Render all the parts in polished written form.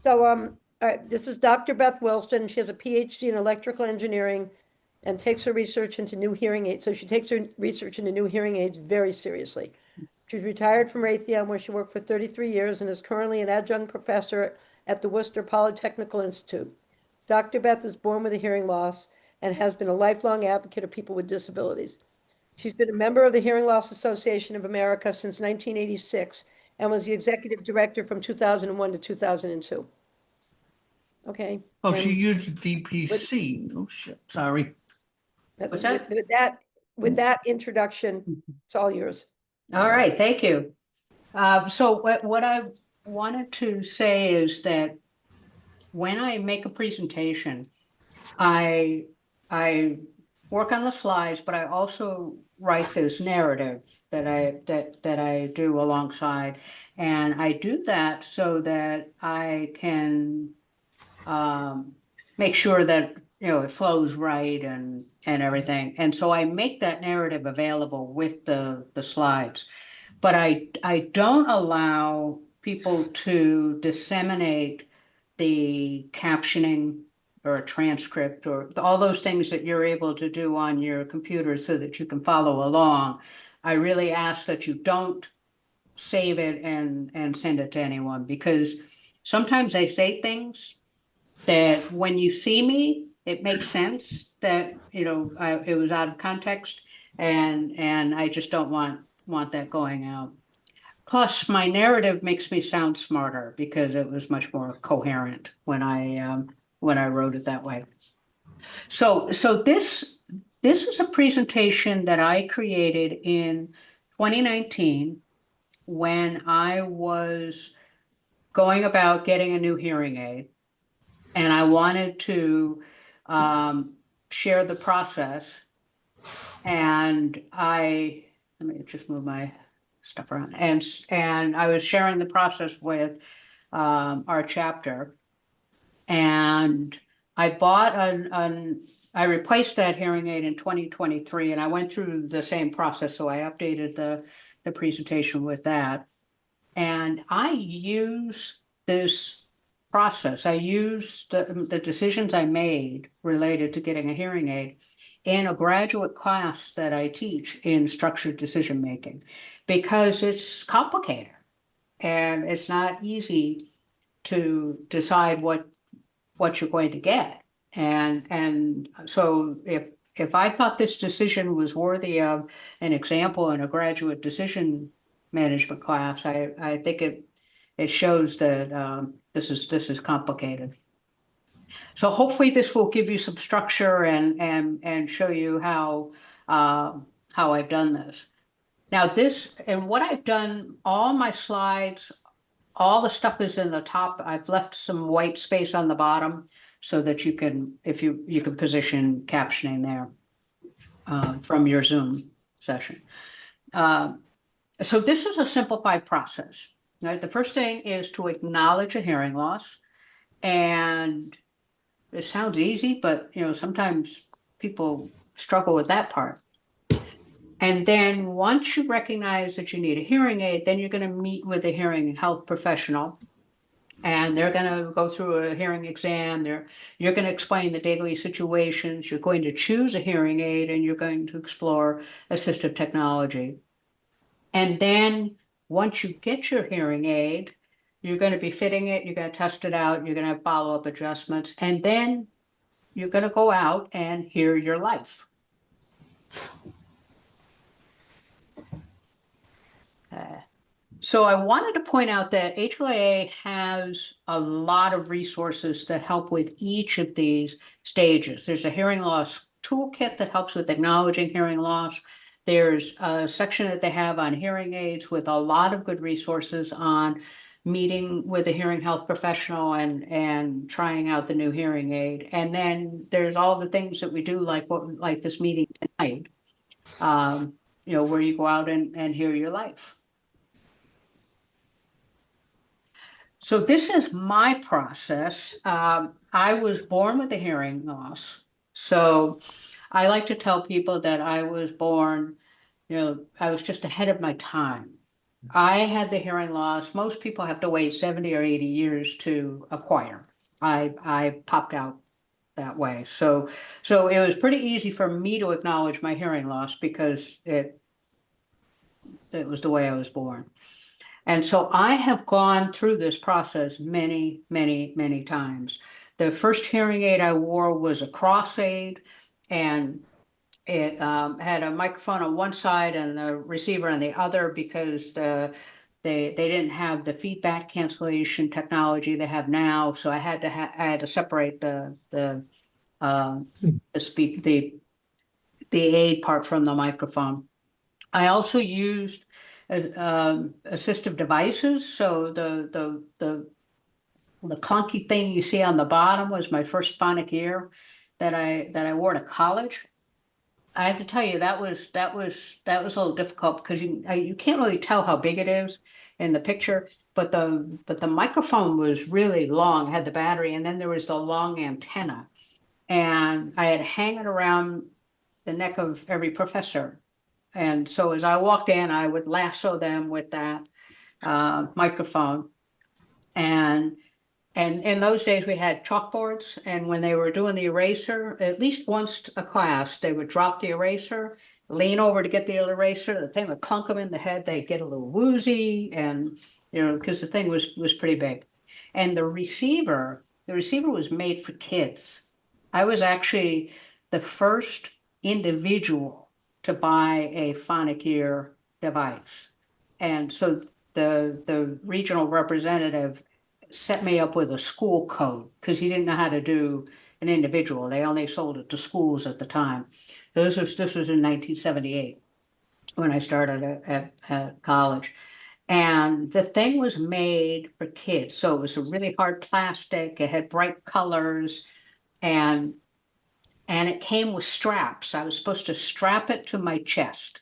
So, all right, this is Dr. Beth Wilson. She has a PhD in electrical engineering and takes her research into new hearing aids. So she takes her research into new hearing aids very seriously. She's retired from Raytheon, where she worked for 33 years, and is currently an adjunct professor at the Worcester Polytechnical Institute. Dr. Beth was born with a hearing loss and has been a lifelong advocate of people with disabilities. She's been a member of the Hearing Loss Association of America since 1986 and was the executive director from 2001 to 2002. Okay. Oh, she and used DPC. Oh, shit. Sorry. What's that? With that introduction, it's all yours. All right, thank you. So what I wanted to say is that when I make a presentation, I work on the slides, but I also write this narrative that I do alongside, and I do that so that I can make sure that it flows right and everything. And so I make that narrative available with the slides, but I don't allow people to disseminate the captioning or a transcript or all those things that you're able to do on your computer so that you can follow along. I really ask that you don't save it and send it to anyone, because sometimes I say things that when you see me, it makes sense that, it was out of context, and I just don't want that going out. Plus, my narrative makes me sound smarter because it was much more coherent when I wrote it that way. So this is a presentation that I created in 2019 when I was going about getting a new hearing aid, and I wanted to share the process. And let me just move my stuff around. And I was sharing the process with our chapter, and I bought I replaced that hearing aid in 2023, and I went through the same process. So I updated the presentation with that, and I use this process. I use the decisions I made related to getting a hearing aid in a graduate class that I teach in structured decision making, because it's complicated and it's not easy to decide what you're going to get. And so if I thought this decision was worthy of an example in a graduate decision management class, I think it shows that this is complicated. So hopefully this will give you some structure and show you how I've done this. Now what I've done, all my slides, all the stuff is in the top. I've left some white space on the bottom so that you can, if you can position captioning there from your Zoom session. So this is a simplified process. Right? The first thing is to acknowledge a hearing loss, and it sounds easy, but sometimes people struggle with that part. And then once you recognize that you need a hearing aid, then you're going to meet with a hearing health professional, and they're going to go through a hearing exam. You're going to explain the daily situations. You're going to choose a hearing aid, and you're going to explore assistive technology. And then once you get your hearing aid, you're going to be fitting it. You're going to test it out. You're going to have follow-up adjustments. And then you're going to go out and hear your life. So I wanted to point out that HLAA has a lot of resources that help with each of these stages. There's a hearing loss toolkit that helps with acknowledging hearing loss. There's a section that they have on hearing aids with a lot of good resources on meeting with a hearing health professional and trying out the new hearing aid. And then there's all the things that we do, like this meeting tonight, where you go out and hear your life. So this is my process. I was born with a hearing loss. So I like to tell people that I was born, I was just ahead of my time. I had the hearing loss. Most people have to wait 70 or 80 years to acquire. I popped out that way. So it was pretty easy for me to acknowledge my hearing loss because it was the way I was born. And so I have gone through this process many, many, many times. The first hearing aid I wore was a cross aid, and it had a microphone on one side and the receiver on the other because they didn't have the feedback cancellation technology they have now. So I had to separate the aid part from the microphone. I also used assistive devices. So the clunky thing you see on the bottom was my first phonic ear that I wore to college. I have to tell you that was a little difficult because you can't really tell how big it is in the picture, but the microphone was really long, had the battery, and then there was the long antenna, and I had hang it around the neck of every professor. And so as I walked in, I would lasso them with that microphone. And in those days, we had chalkboards. And when they were doing the eraser, at least once a class, they would drop the eraser, lean over to get the eraser. The thing would clunk them in the head. They'd get a little woozy, and because the thing was pretty big. And the receiver was made for kids. I was actually the first individual to buy a phonic ear device. And so the regional representative set me up with a school code because he didn't know how to do an individual. They only sold it to schools at the time. This was in 1978 when I started at college. And the thing was made for kids. So it was a really hard plastic. It had bright colors, and it came with straps. I was supposed to strap it to my chest.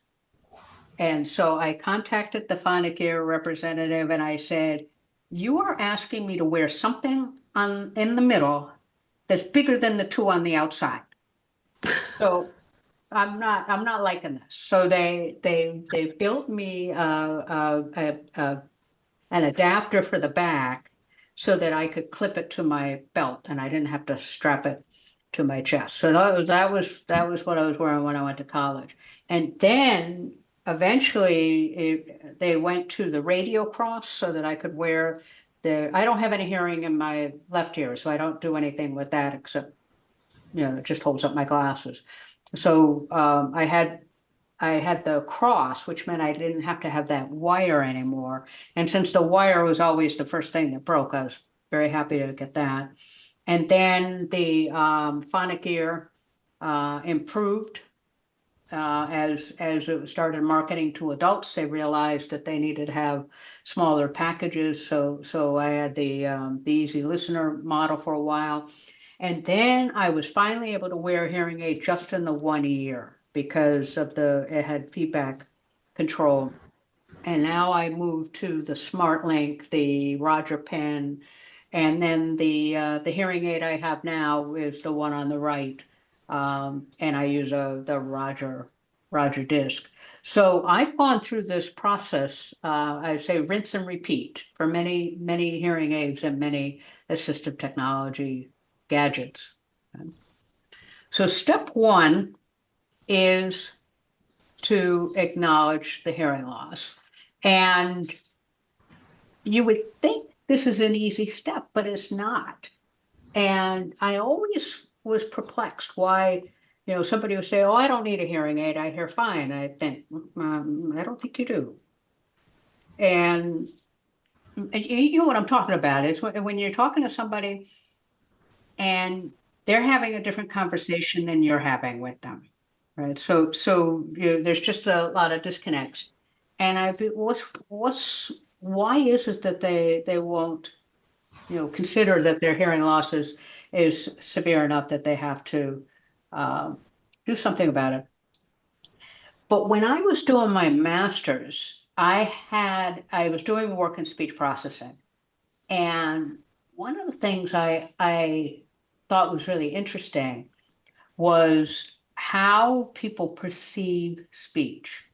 And so I contacted the phonic ear representative and I said, you are asking me to wear something in the middle that's bigger than the two on the outside. So I'm not liking this. So they built me an adapter for the back so that I could clip it to my belt and I didn't have to strap it to my chest. So that was what I was wearing when I went to college. And then eventually they went to the radio cross so that I could wear I don't have any hearing in my left ear, so I don't do anything with that except, it just holds up my glasses. So I had the cross, which meant I didn't have to have that wire anymore. And since the wire was always the first thing that broke, I was very happy to get that. And then the phonic ear improved as it started marketing to adults. They realized that they needed to have smaller packages. So I had the Easy Listener model for a while. And then I was finally able to wear a hearing aid just in the one ear because it had feedback control. And now I moved to the SmartLink, the Roger Pen, and then the hearing aid I have now is the one on the right, and I use the Roger disc. So I've gone through this process. I say rinse and repeat for many hearing aids and many assistive technology gadgets. So step one is to acknowledge the hearing loss. And you would think this is an easy step, but it's not. And I always was perplexed why, somebody would say, oh, I don't need a hearing aid. I hear fine. I think, I don't think you do. And you know what I'm talking about is when you're talking to somebody and they're having a different conversation than you're having with them, right? So there's just a lot of disconnects. And why is it that they won't, consider that their hearing loss is severe enough that they have to do something about it? But when I was doing my master's, I was doing work in speech processing. And one of the things I thought was really interesting was how people perceive speech.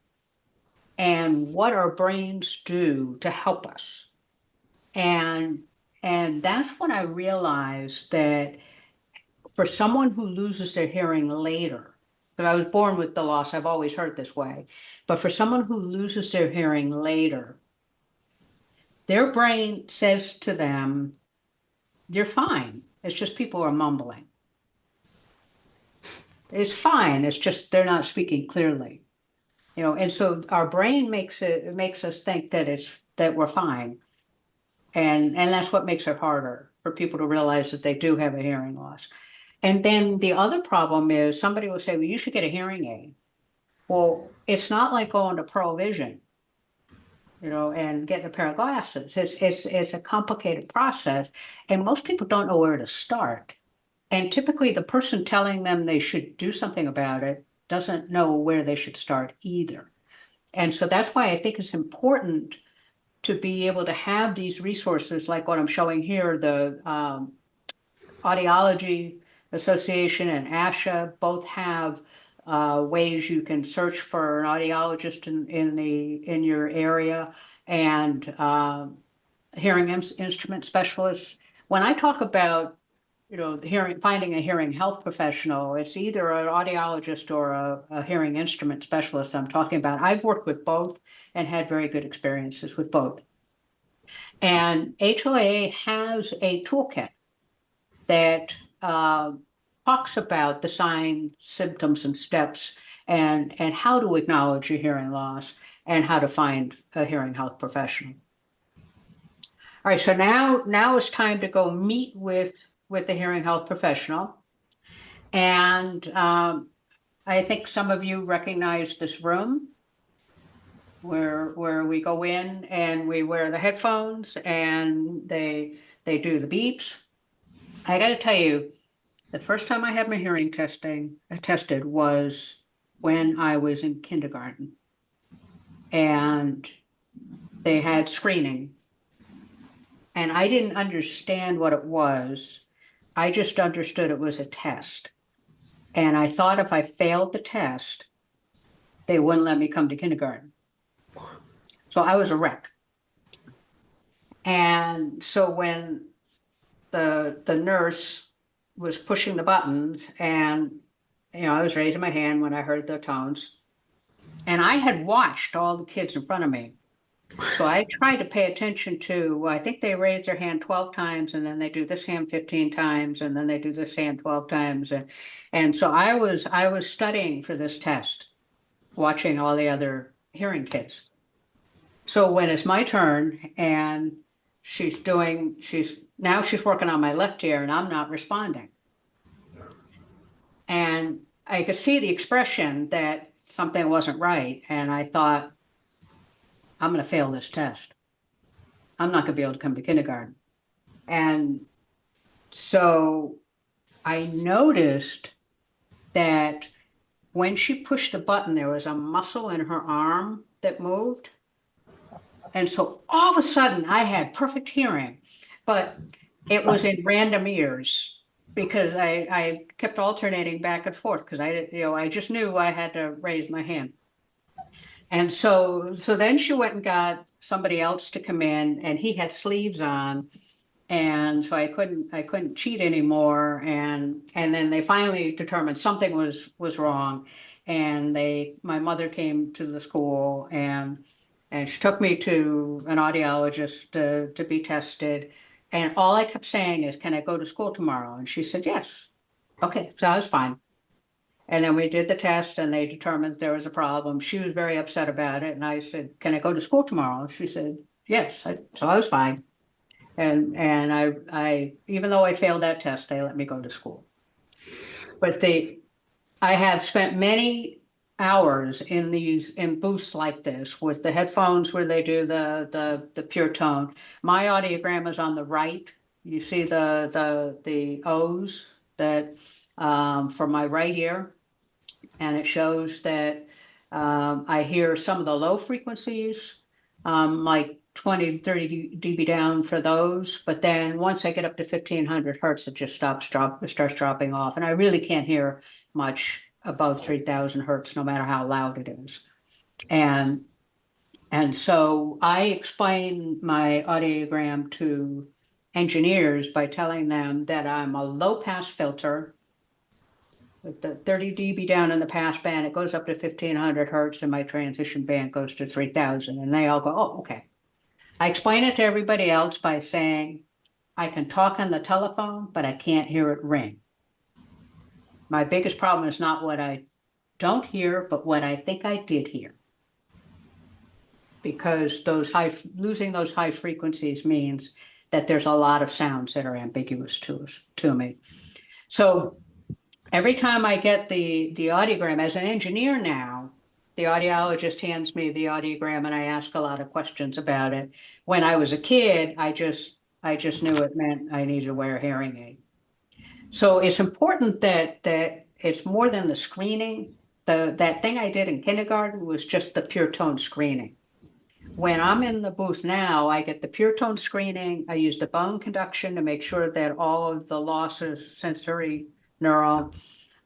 and what our brains do to help us. And that's when I realized that for someone who loses their hearing later, because I was born with the loss, I've always heard this way, but for someone who loses their hearing later, their brain says to them, you're fine. It's just people are mumbling. It's fine. It's just they're not speaking clearly. And so our brain makes us think that we're fine. And that's what makes it harder for people to realize that they do have a hearing loss. And then the other problem is somebody will say, well, you should get a hearing aid. Well, it's not like going to Pearl Vision, and getting a pair of glasses. It's a complicated process, and most people don't know where to start. And typically the person telling them they should do something about it doesn't know where they should start either. And so that's why I think it's important to be able to have these resources like what I'm showing here, the Audiology Association and ASHA both have ways you can search for an audiologist in your area, and hearing instrument specialists. When I talk about finding a hearing health professional, it's either an audiologist or a hearing instrument specialist I'm talking about. I've worked with both and had very good experiences with both. And HLAA has a toolkit that talks about the signs, symptoms, and steps, and how to acknowledge your hearing loss and how to find a hearing health professional. All right, so now it's time to go meet with the hearing health professional. And I think some of you recognize this room where we go in and we wear the headphones and they do the beeps. I got to tell you, the first time I had my hearing tested was when I was in kindergarten, and they had screening, and I didn't understand what it was. I just understood it was a test, and I thought if I failed the test, they wouldn't let me come to kindergarten. So I was a wreck. And so when the nurse was pushing the buttons, and I was raising my hand when I heard the tones, and I had watched all the kids in front of me, so I tried to pay attention to, I think they raised their hand 12 times, and then they do this hand 15 times, and then they do this hand 12 times, and so I was studying for this test, watching all the other hearing kids. So when it's my turn and she's working on my left ear and I'm not responding. And I could see the expression that something wasn't right. And I thought, I'm going to fail this test. I'm not going to be able to come to kindergarten. And so I noticed that when she pushed the button, there was a muscle in her arm that moved. And so all of a sudden I had perfect hearing, but it was in random ears because I kept alternating back and forth because I just knew I had to raise my hand. And so then she went and got somebody else to come in, and he had sleeves on. And so I couldn't cheat anymore. And then they finally determined something was wrong. And my mother came to the school, and she took me to an audiologist to be tested. And all I kept saying is, can I go to school tomorrow? And she said, yes. Okay, so I was fine. And then we did the test, and they determined there was a problem. She was very upset about it. And I said, can I go to school tomorrow? And she said, yes. So I was fine. And I even though I failed that test, they let me go to school. But I have spent many hours in booths like this with the headphones where they do the pure tone. My audiogram is on the right. You see the O's that for my right ear, and it shows that I hear some of the low frequencies, like 20 to 30 dB down for those, but then once I get up to 1500 hertz, it just starts dropping off, and I really can't hear much above 3000 hertz, no matter how loud it is. And And so I explain my audiogram to engineers by telling them that I'm a low pass filter with the 30 dB down in the pass band. It goes up to 1500 hertz and my transition band goes to 3000. And they all go, oh, okay. I explain it to everybody else by saying, I can talk on the telephone, but I can't hear it ring. My biggest problem is not what I don't hear, but what I think I did hear. Because losing those high frequencies means that there's a lot of sounds that are ambiguous to me. So every time I get the audiogram, as an engineer now, the audiologist hands me the audiogram and I ask a lot of questions about it. When I was a kid, I just knew it meant I needed to wear a hearing aid. So it's important that it's more than the screening. That thing I did in kindergarten was just the pure tone screening. When I'm in the booth now, I get the pure tone screening. I use the bone conduction to make sure that all of the losses, sensory, neural.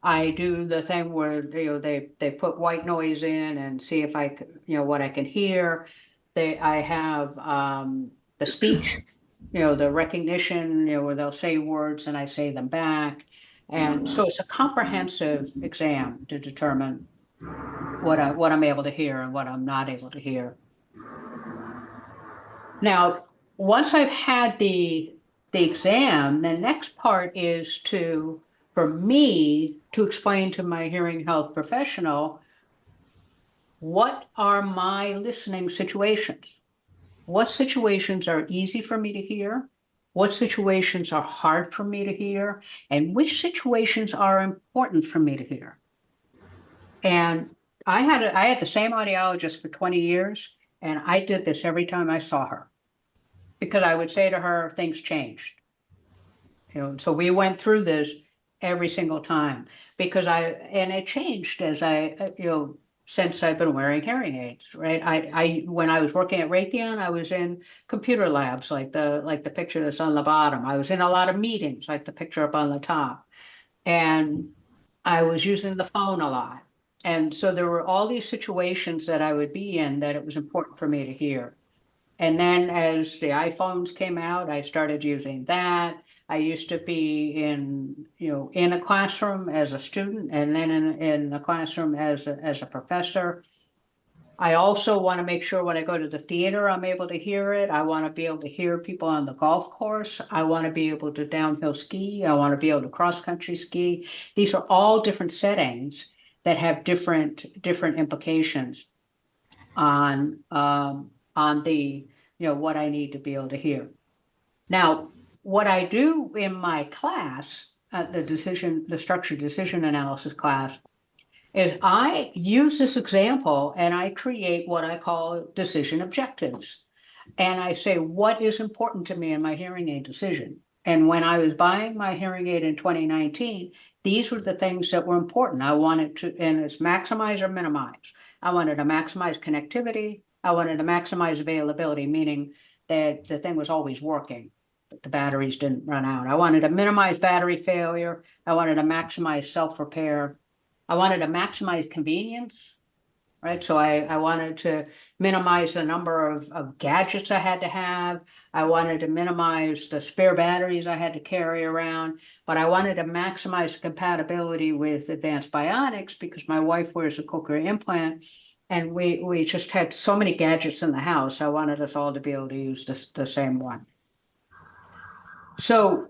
I do the thing where they put white noise in and see if I what I can hear. I have the speech, the recognition, where they'll say words and I say them back. And so it's a comprehensive exam to determine what I'm able to hear and what I'm not able to hear. Now, once I've had the exam, the next part is for me to explain to my hearing health professional, what are my listening situations? What situations are easy for me to hear? What situations are hard for me to hear? And which situations are important for me to hear? And I had the same audiologist for 20 years, and I did this every time I saw her. Because I would say to her, things changed. So we went through this every single time and it changed as since I've been wearing hearing aids, right? When I was working at Raytheon, I was in computer labs, like the picture that's on the bottom. I was in a lot of meetings, like the picture up on the top. And I was using the phone a lot. And so there were all these situations that I would be in that it was important for me to hear. And then as the iPhones came out, I started using that. I used to be in a classroom as a student and then in the classroom as a professor. I also want to make sure when I go to the theater, I'm able to hear it. I want to be able to hear people on the golf course. I want to be able to downhill ski. I want to be able to cross country ski. These are all different settings that have different implications on the what I need to be able to hear. Now, what I do in my class, the structured decision analysis class, is I use this example and I create what I call decision objectives. And I say, what is important to me in my hearing aid decision? And when I was buying my hearing aid in 2019, these were the things that were important. I wanted to, and it's maximize or minimize. I wanted to maximize connectivity. I wanted to maximize availability, meaning that the thing was always working, but the batteries didn't run out. I wanted to minimize battery failure. I wanted to maximize self-repair. I wanted to maximize convenience, right? So I wanted to minimize the number of gadgets I had to have. I wanted to minimize the spare batteries I had to carry around, but I wanted to maximize compatibility with advanced bionics because my wife wears a cochlear implant and we just had so many gadgets in the house. I wanted us all to be able to use the same one. So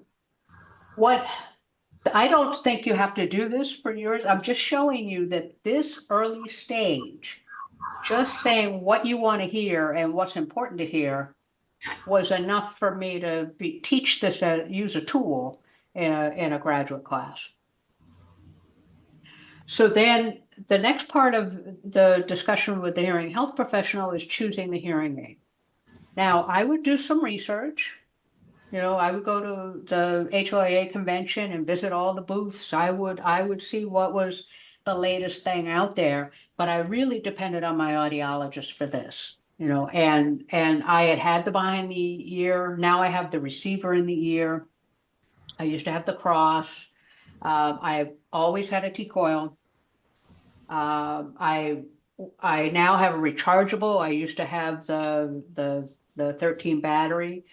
I don't think you have to do this for yours. I'm just showing you that this early stage, just saying what you want to hear and what's important to hear was enough for me to teach this, use a tool in a graduate class. So then the next part of the discussion with the hearing health professional is choosing the hearing aid. Now, I would do some research. I would go to the HLAA convention and visit all the booths. I would see what was the latest thing out there, but I really depended on my audiologist for this, and I had the behind the ear. Now I have the receiver in the ear. I used to have the cross. I've always had a T-coil. I I now have a rechargeable. I used to have the 13 battery,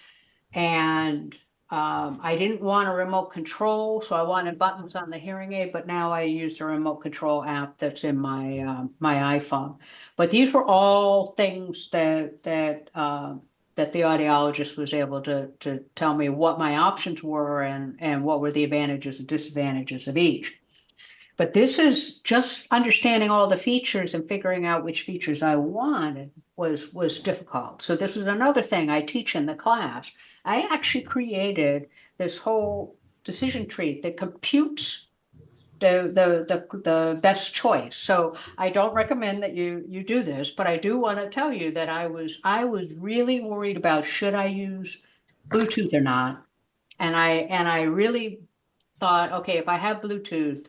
and I didn't want a remote control, so I wanted buttons on the hearing aid, but now I use the remote control app that's in my iPhone. But these were all things that the audiologist was able to tell me what my options were and what were the advantages and disadvantages of each. But this is just understanding all the features and figuring out which features I wanted was difficult. So this is another thing I teach in the class. I actually created this whole decision tree that computes the best choice. So I don't recommend that you do this, but I do want to tell you that I was really worried about should I use Bluetooth or not. And I really thought, okay, if I have Bluetooth,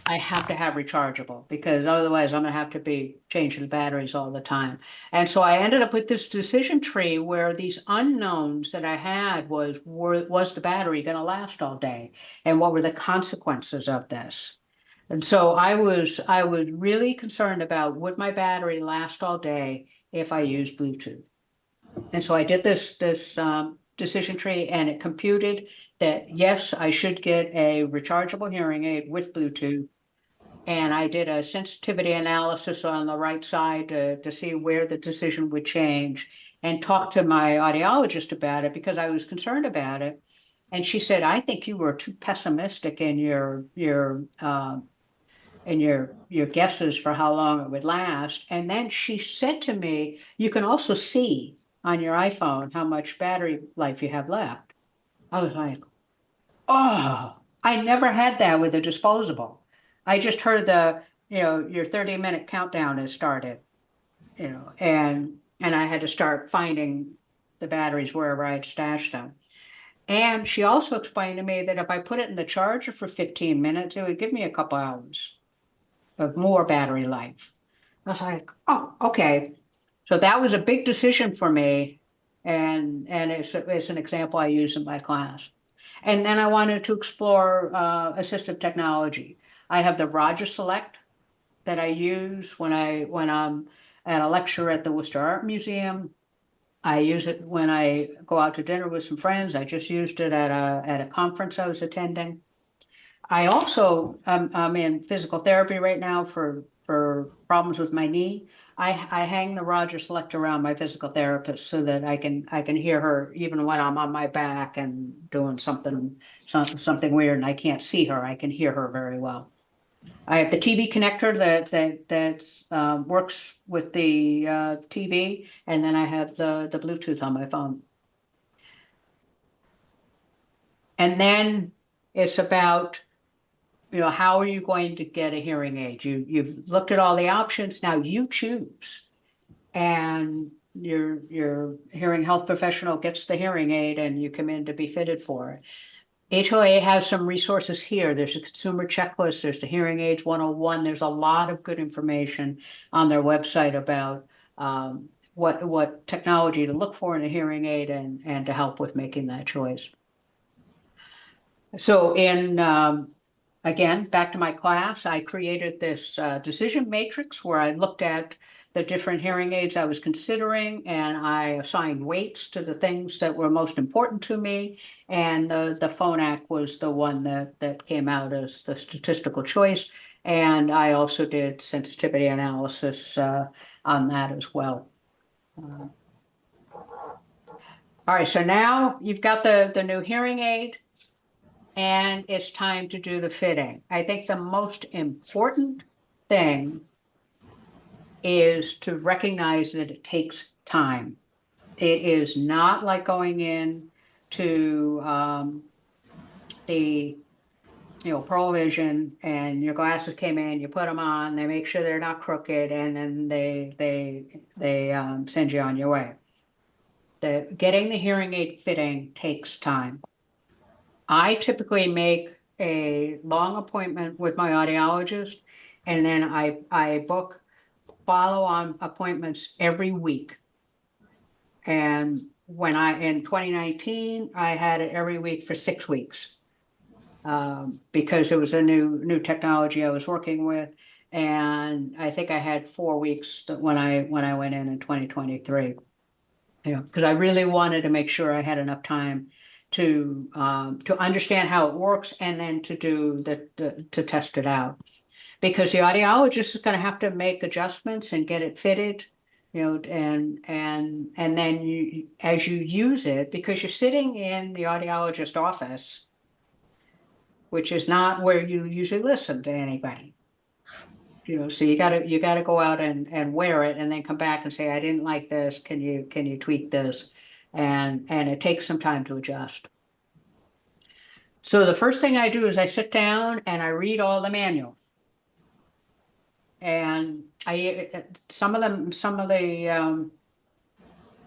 I have to have rechargeable because otherwise I'm gonna have to be changing the batteries all the time. And so I ended up with this decision tree where these unknowns that I had was the battery gonna last all day? And what were the consequences of this? And so I was really concerned about would my battery last all day if I used Bluetooth? And so I did this decision tree, and it computed that yes, I should get a rechargeable hearing aid with Bluetooth. And I did a sensitivity analysis on the right side to see where the decision would change and talked to my audiologist about it because I was concerned about it. And she said, I think you were too pessimistic in your guesses for how long it would last. And then she said to me, you can also see on your iPhone how much battery life you have left. I was like, oh, I never had that with a disposable. I just heard your 30-minute countdown has started, and I had to start finding the batteries wherever I'd stashed them. And she also explained to me that if I put it in the charger for 15 minutes, it would give me a couple hours of more battery life. I was like, oh, okay. So that was a big decision for me, and it's an example I use in my class. And then I wanted to explore assistive technology. I have the Roger Select that I use when I'm at a lecture at the Worcester Art Museum. I use it when I go out to dinner with some friends. I just used it at a conference I was attending. I also I'm in physical therapy right now for problems with my knee. I hang the Roger Select around my physical therapist so that I can hear her even when I'm on my back and doing something weird and I can't see her. I can hear her very well. I have the TV connector that works with the TV, and then I have the Bluetooth on my phone. And then it's about how are you going to get a hearing aid? You've looked at all the options. Now you choose, and your hearing health professional gets the hearing aid, and you come in to be fitted for it. HLAA has some resources here. There's a consumer checklist. There's the Hearing Aids 101. There's a lot of good information on their website about what technology to look for in a hearing aid and to help with making that choice. So again, back to my class, I created this decision matrix where I looked at the different hearing aids I was considering, and I assigned weights to the things that were most important to me. And the Phonak was the one that came out as the statistical choice. And I also did sensitivity analysis on that as well. All right, so now you've got the new hearing aid, and it's time to do the fitting. I think the most important thing is to recognize that it takes time. It is not like going in to the Pearl Vision and your glasses came in, you put them on, they make sure they're not crooked, and then they send you on your way. Getting the hearing aid fitting takes time. I typically make a long appointment with my audiologist, and then I book follow-on appointments every week. And in 2019, I had it every week for 6 weeks because it was a new technology I was working with. And I think I had 4 weeks when I went in 2023. Because I really wanted to make sure I had enough time to understand how it works and then to do to test it out. Because the audiologist is going to have to make adjustments and get it fitted, and then as you use it, because you're sitting in the audiologist office, which is not where you usually listen to anybody. So you gotta go out and wear it and then come back and say, I didn't like this. Can you tweak this? And it takes some time to adjust. So the first thing I do is I sit down and I read all the manual. And some of the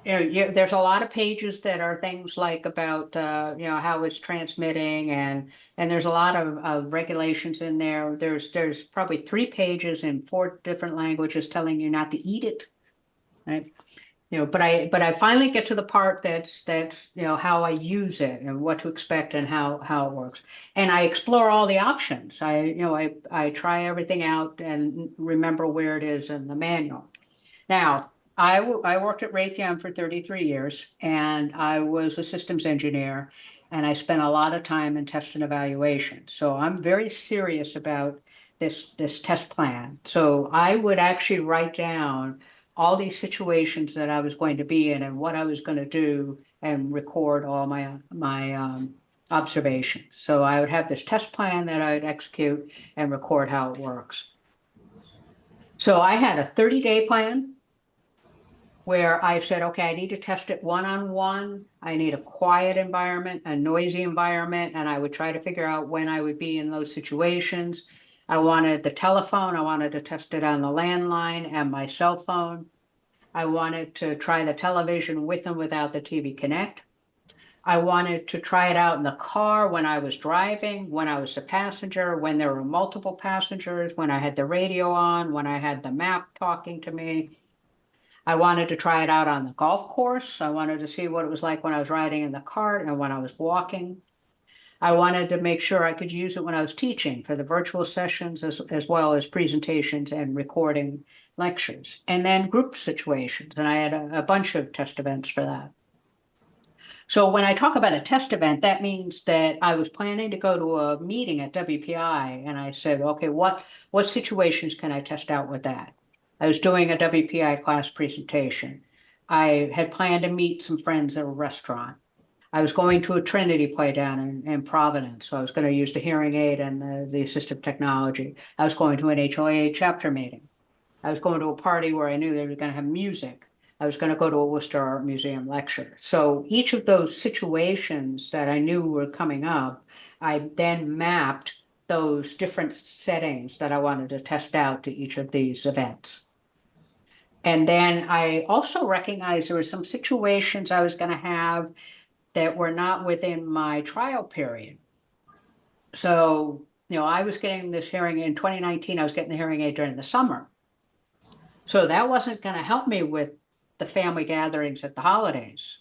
there's a lot of pages that are things like about how it's transmitting, and there's a lot of regulations in there. There's probably 3 pages in 4 different languages telling you not to eat it, right? But I finally get to the part that's how I use it and what to expect and how it works, and I explore all the options. I try everything out and remember where it is in the manual. Now, I worked at Raytheon for 33 years, and I was a systems engineer, and I spent a lot of time in test and evaluation. So I'm very serious about this test plan. So I would actually write down all these situations that I was going to be in and what I was going to do, and record all my observations. So I would have this test plan that I would execute and record how it works. So I had a 30-day plan where I said, okay, I need to test it one-on-one. I need a quiet environment, a noisy environment, and I would try to figure out when I would be in those situations. I wanted the telephone. I wanted to test it on the landline and my cell phone. I wanted to try the television with and without the TV Connect. I wanted to try it out in the car when I was driving, when I was the passenger, when there were multiple passengers, when I had the radio on, when I had the map talking to me. I wanted to try it out on the golf course. I wanted to see what it was like when I was riding in the cart and when I was walking. I wanted to make sure I could use it when I was teaching for the virtual sessions, as well as presentations and recording lectures, and then group situations. And I had a bunch of test events for that. So when I talk about a test event, that means that I was planning to go to a meeting at WPI, and I said, okay, what situations can I test out with that? I was doing a WPI class presentation. I had planned to meet some friends at a restaurant. I was going to a Trinity play down in Providence, so I was going to use the hearing aid and the assistive technology. I was going to an HLAA chapter meeting. I was going to a party where I knew they were going to have music. I was going to go to a Worcester Art Museum lecture. So each of those situations that I knew were coming up, I then mapped those different settings that I wanted to test out to each of these events. And then I also recognized there were some situations I was going to have that were not within my trial period. So, I was getting this hearing in 2019, I was getting the hearing aid during the summer. So that wasn't going to help me with the family gatherings at the holidays.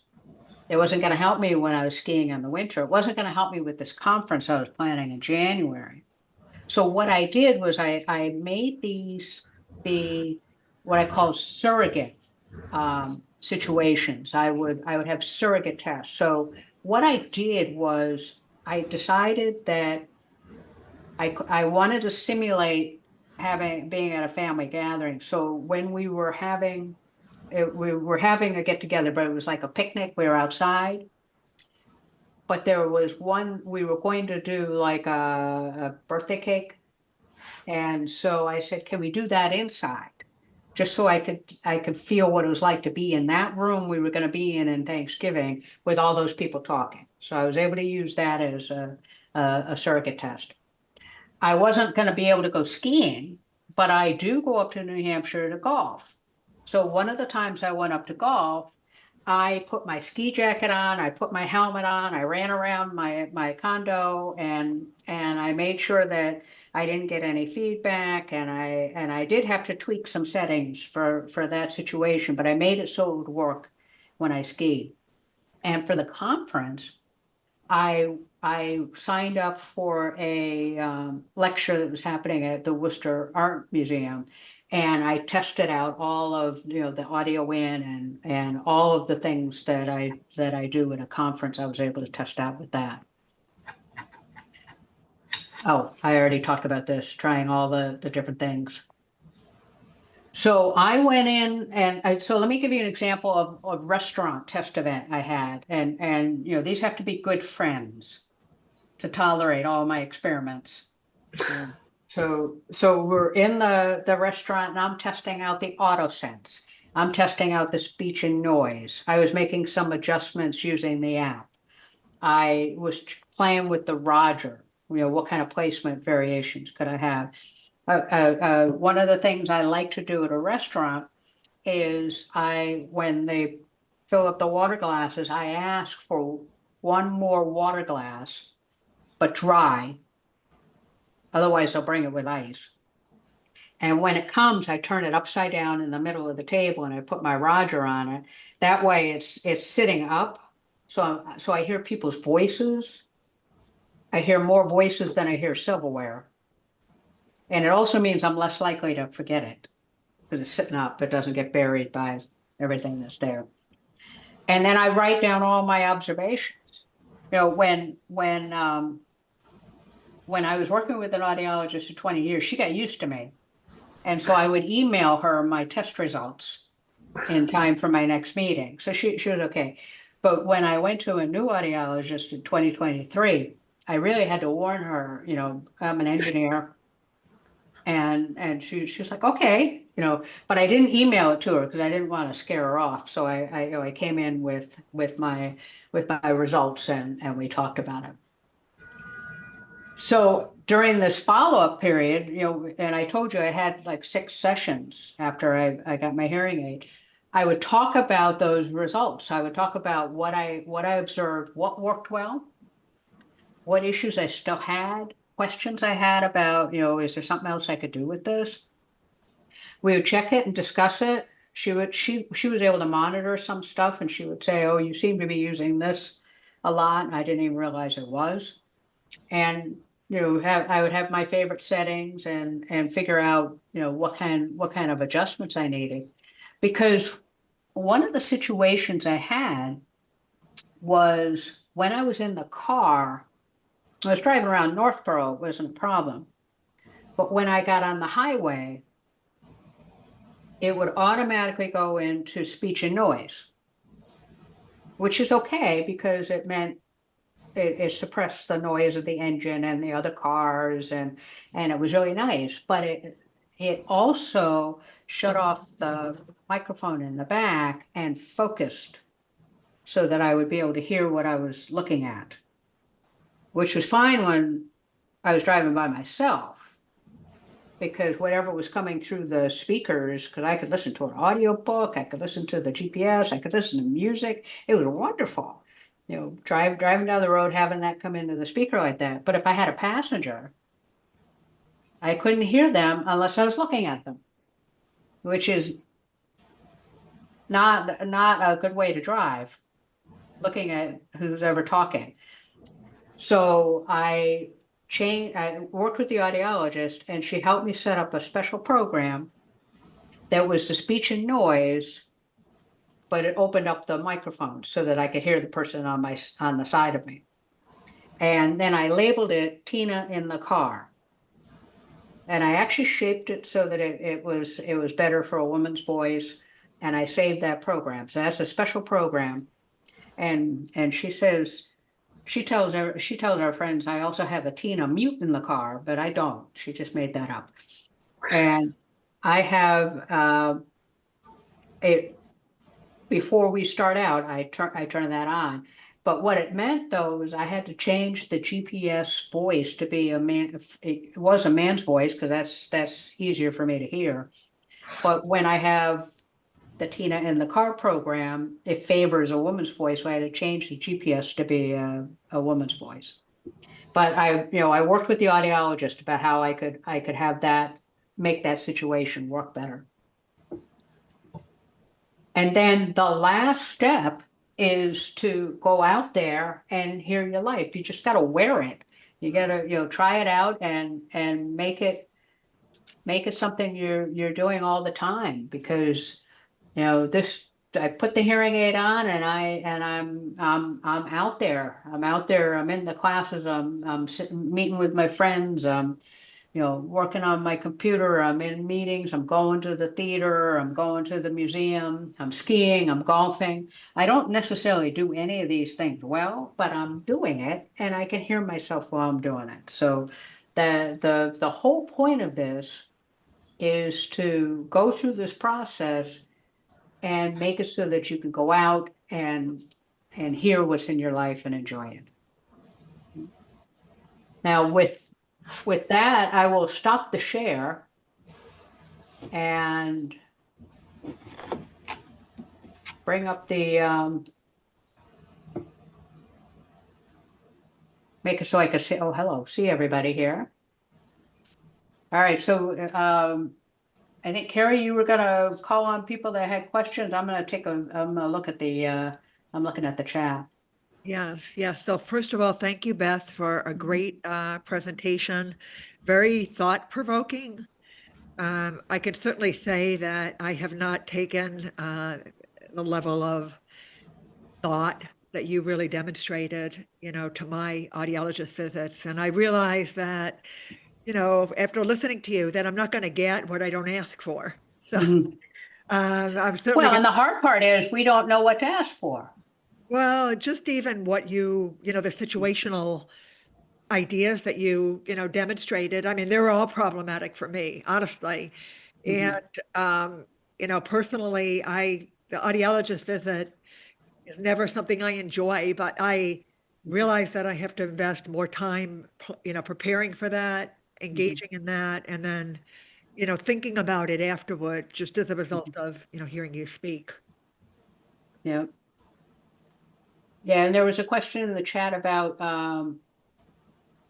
It wasn't going to help me when I was skiing in the winter. It wasn't going to help me with this conference I was planning in January. So what I did was I made these be what I call surrogate situations. I would have surrogate tests. So what I did was I decided that I wanted to simulate being at a family gathering. So when we were having a get together, but it was like a picnic. We were outside, but there was one we were going to do like a birthday cake, and so I said, "Can we do that inside?" Just so I could feel what it was like to be in that room we were going to be in Thanksgiving with all those people talking. So I was able to use that as a surrogate test. I wasn't going to be able to go skiing, but I do go up to New Hampshire to golf. So one of the times I went up to golf, I put my ski jacket on, I put my helmet on, I ran around my condo, and I made sure that I didn't get any feedback, and I did have to tweak some settings for that situation, but I made it so it would work when I skied. And for the conference, I signed up for a lecture that was happening at the Worcester Art Museum, and I tested out all of, the audio in and all of the things that I do at a conference. I was able to test out with that. Oh, I already talked about this, trying all the different things. So I went in and so let me give you an example of a restaurant test event I had. And these have to be good friends to tolerate all my experiments. So we're in the restaurant and I'm testing out the auto sense. I'm testing out the speech and noise. I was making some adjustments using the app. I was playing with the Roger, what kind of placement variations could I have? One of the things I like to do at a restaurant is when they fill up the water glasses, I ask for one more water glass, but dry. Otherwise, they'll bring it with ice. And when it comes, I turn it upside down in the middle of the table and I put my Roger on it. That way it's sitting up. So I hear people's voices. I hear more voices than I hear silverware. And it also means I'm less likely to forget it because it's sitting up. It doesn't get buried by everything that's there. And then I write down all my observations. When I was working with an audiologist for 20 years, she got used to me. And so I would email her my test results in time for my next meeting. So she was okay. But when I went to a new audiologist in 2023, I really had to warn her, I'm an engineer. And she was like, okay, but I didn't email it to her because I didn't want to scare her off. So I came in with my results and we talked about it. So during this follow-up period, and I told you I had like 6 sessions after I got my hearing aid, I would talk about those results. I would talk about what I observed, what worked well, what issues I still had, questions I had about, is there something else I could do with this? We would check it and discuss it. She was able to monitor some stuff and she would say, oh, you seem to be using this a lot. And I didn't even realize it was. And I would have my favorite settings and figure out what kind of adjustments I needed, because one of the situations I had was when I was in the car. I was driving around Northborough, it wasn't a problem, but when I got on the highway, it would automatically go into speech and noise, which is okay because it meant it suppressed the noise of the engine and the other cars, and it was really nice. But it also shut off the microphone in the back and focused so that I would be able to hear what I was looking at, which was fine when I was driving by myself, because whatever was coming through the speakers, because I could listen to an audiobook, I could listen to the GPS, I could listen to music. It was wonderful. Driving down the road, having that come into the speaker like that. But if I had a passenger, I couldn't hear them unless I was looking at them, which is not a good way to drive, looking at who's ever talking. So I worked with the audiologist and she helped me set up a special program that was the speech and noise, but it opened up the microphone so that I could hear the person on the side of me. And then I labeled it Tina in the car. And I actually shaped it so that it was better for a woman's voice. And I saved that program. So that's a special program. And she says, she tells our friends, I also have a Tina mute in the car, but I don't. She just made that up. And I have it. Before we start out, I turn that on. But what it meant though was I had to change the GPS voice to be a man. It was a man's voice because that's easier for me to hear. But when I have the Tina in the car program, it favors a woman's voice, so I had to change the GPS to be a woman's voice. But I worked with the audiologist about how I could have that, make that situation work better. And then the last step is to go out there and hear your life. You just got to wear it. You got to, try it out and make it something you're doing all the time, because this, I put the hearing aid on and I'm out there. I'm in the classes. I'm sitting, meeting with my friends. Working on my computer. I'm in meetings. I'm going to the theater. I'm going to the museum. I'm skiing. I'm golfing. I don't necessarily do any of these things well, but I'm doing it and I can hear myself while I'm doing it. So the whole point of this is to go through this process and make it so that you can go out and hear what's in your life and enjoy it. Now, with that, I will stop the share and bring up the make it so I can see. Oh, hello, see everybody here. All right, so I think Carrie, you were gonna call on people that had questions. I'm gonna look at the I'm looking at the chat. Yes, yes. So first of all, thank you, Beth, for a great presentation. Very thought-provoking. I can certainly say that I have not taken the level of thought that you really demonstrated, to my audiologist visits. And I realize that, after listening to you, that I'm not going to get what I don't ask for. So I'm certainly Well, and the hard part is we don't know what to ask for. well, just even what the situational ideas that you demonstrated. I mean, they're all problematic for me, honestly. And personally, the audiologist visit is never something I enjoy, but I realize that I have to invest more time, preparing for that, engaging in that, and then, thinking about it afterward, just as a result of, hearing you speak. Yeah. Yeah, and there was a question in the chat about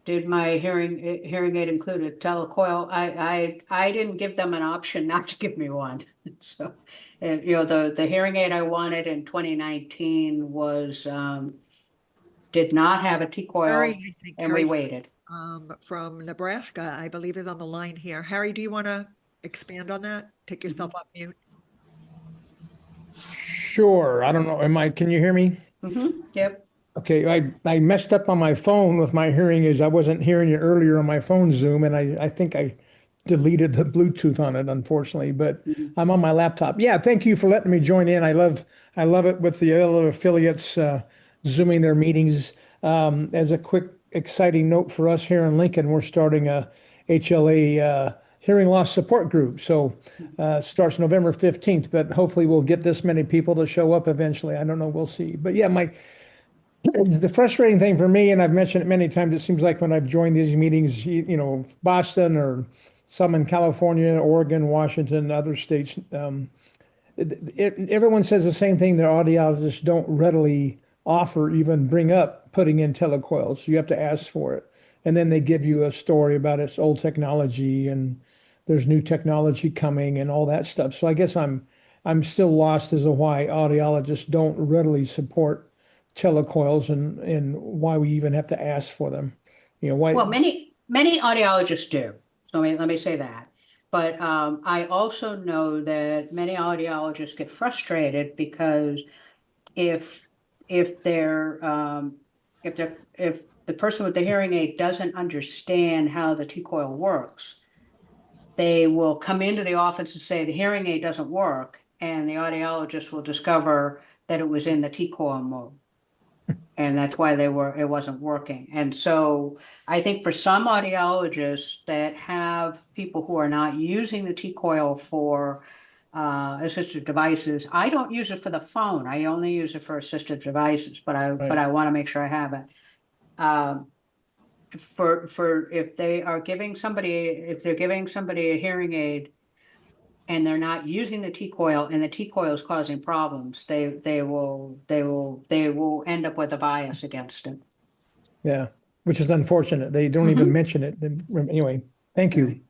did my hearing aid include a telecoil? I didn't give them an option not to give me one. So, the hearing aid I wanted in 2019 was did not have a T-coil, Harry, I think and we Harry waited. from Nebraska, I believe, is on the line here. Harry, do you want to expand on that? Take yourself off mute. Sure. I don't know. Can you hear me? Yep. Okay. I messed up on my phone with my hearing aids. I wasn't hearing you earlier on my phone Zoom, and I think I deleted the Bluetooth on it, unfortunately, but I'm on my laptop. Yeah. Thank you for letting me join in. I love it with the other affiliates, Zooming their meetings. As a quick, exciting note for us here in Lincoln, we're starting a HLA, hearing loss support group. So starts November 15th, but hopefully we'll get this many people to show up eventually. I don't know, we'll see. But yeah, the frustrating thing for me, and I've mentioned it many times, it seems like when I've joined these meetings, Boston or some in California, Oregon, Washington, other states, everyone says the same thing. Their audiologists don't readily offer, even bring up putting in telecoils. You have to ask for it. And then they give you a story about its old technology and there's new technology coming and all that stuff. So I guess I'm still lost as to why audiologists don't readily support telecoils and why we even have to ask for them. Why? Well, many audiologists do. So let me say that. But I also know that many audiologists get frustrated because if the person with the hearing aid doesn't understand how the T-coil works, they will come into the office and say the hearing aid doesn't work, and the audiologist will discover that it was in the T-coil mode. And that's why it wasn't working. And so I think for some audiologists that have people who are not using the T-coil for assistive devices, I don't use it for the phone. I only use it for assistive devices, but I want to make sure I have it. If they're giving somebody a hearing aid and they're not using the T-coil and the T-coil is causing problems, they will end up with a bias against it. Yeah, which is unfortunate. They don't even mention it. Anyway, thank you.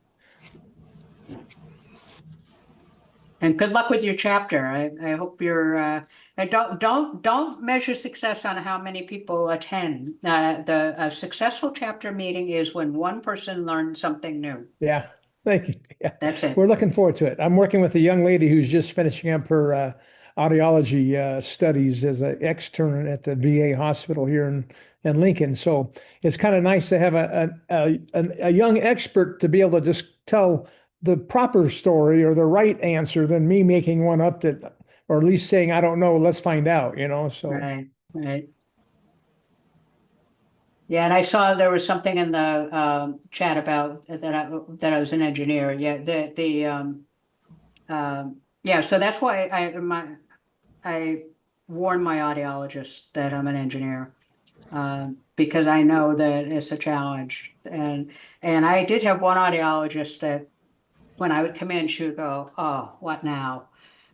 And good luck with your chapter. I hope and don't measure success on how many people attend. A successful chapter meeting is when one person learns something new. Yeah, thank you. Yeah, That's it. we're looking forward to it. I'm working with a young lady who's just finishing up her audiology studies as an extern at the VA hospital here in Lincoln. So it's kind of nice to have a young expert to be able to just tell the proper story or the right answer than me making one up that, or at least saying, I don't know, let's find out, So Right, right. Yeah, and I saw there was something in the chat about that I was an engineer. Yeah, yeah. So that's why I warn my audiologist that I'm an engineer, because I know that it's a challenge. And I did have one audiologist that when I would come in, she would go, "Oh, what now?"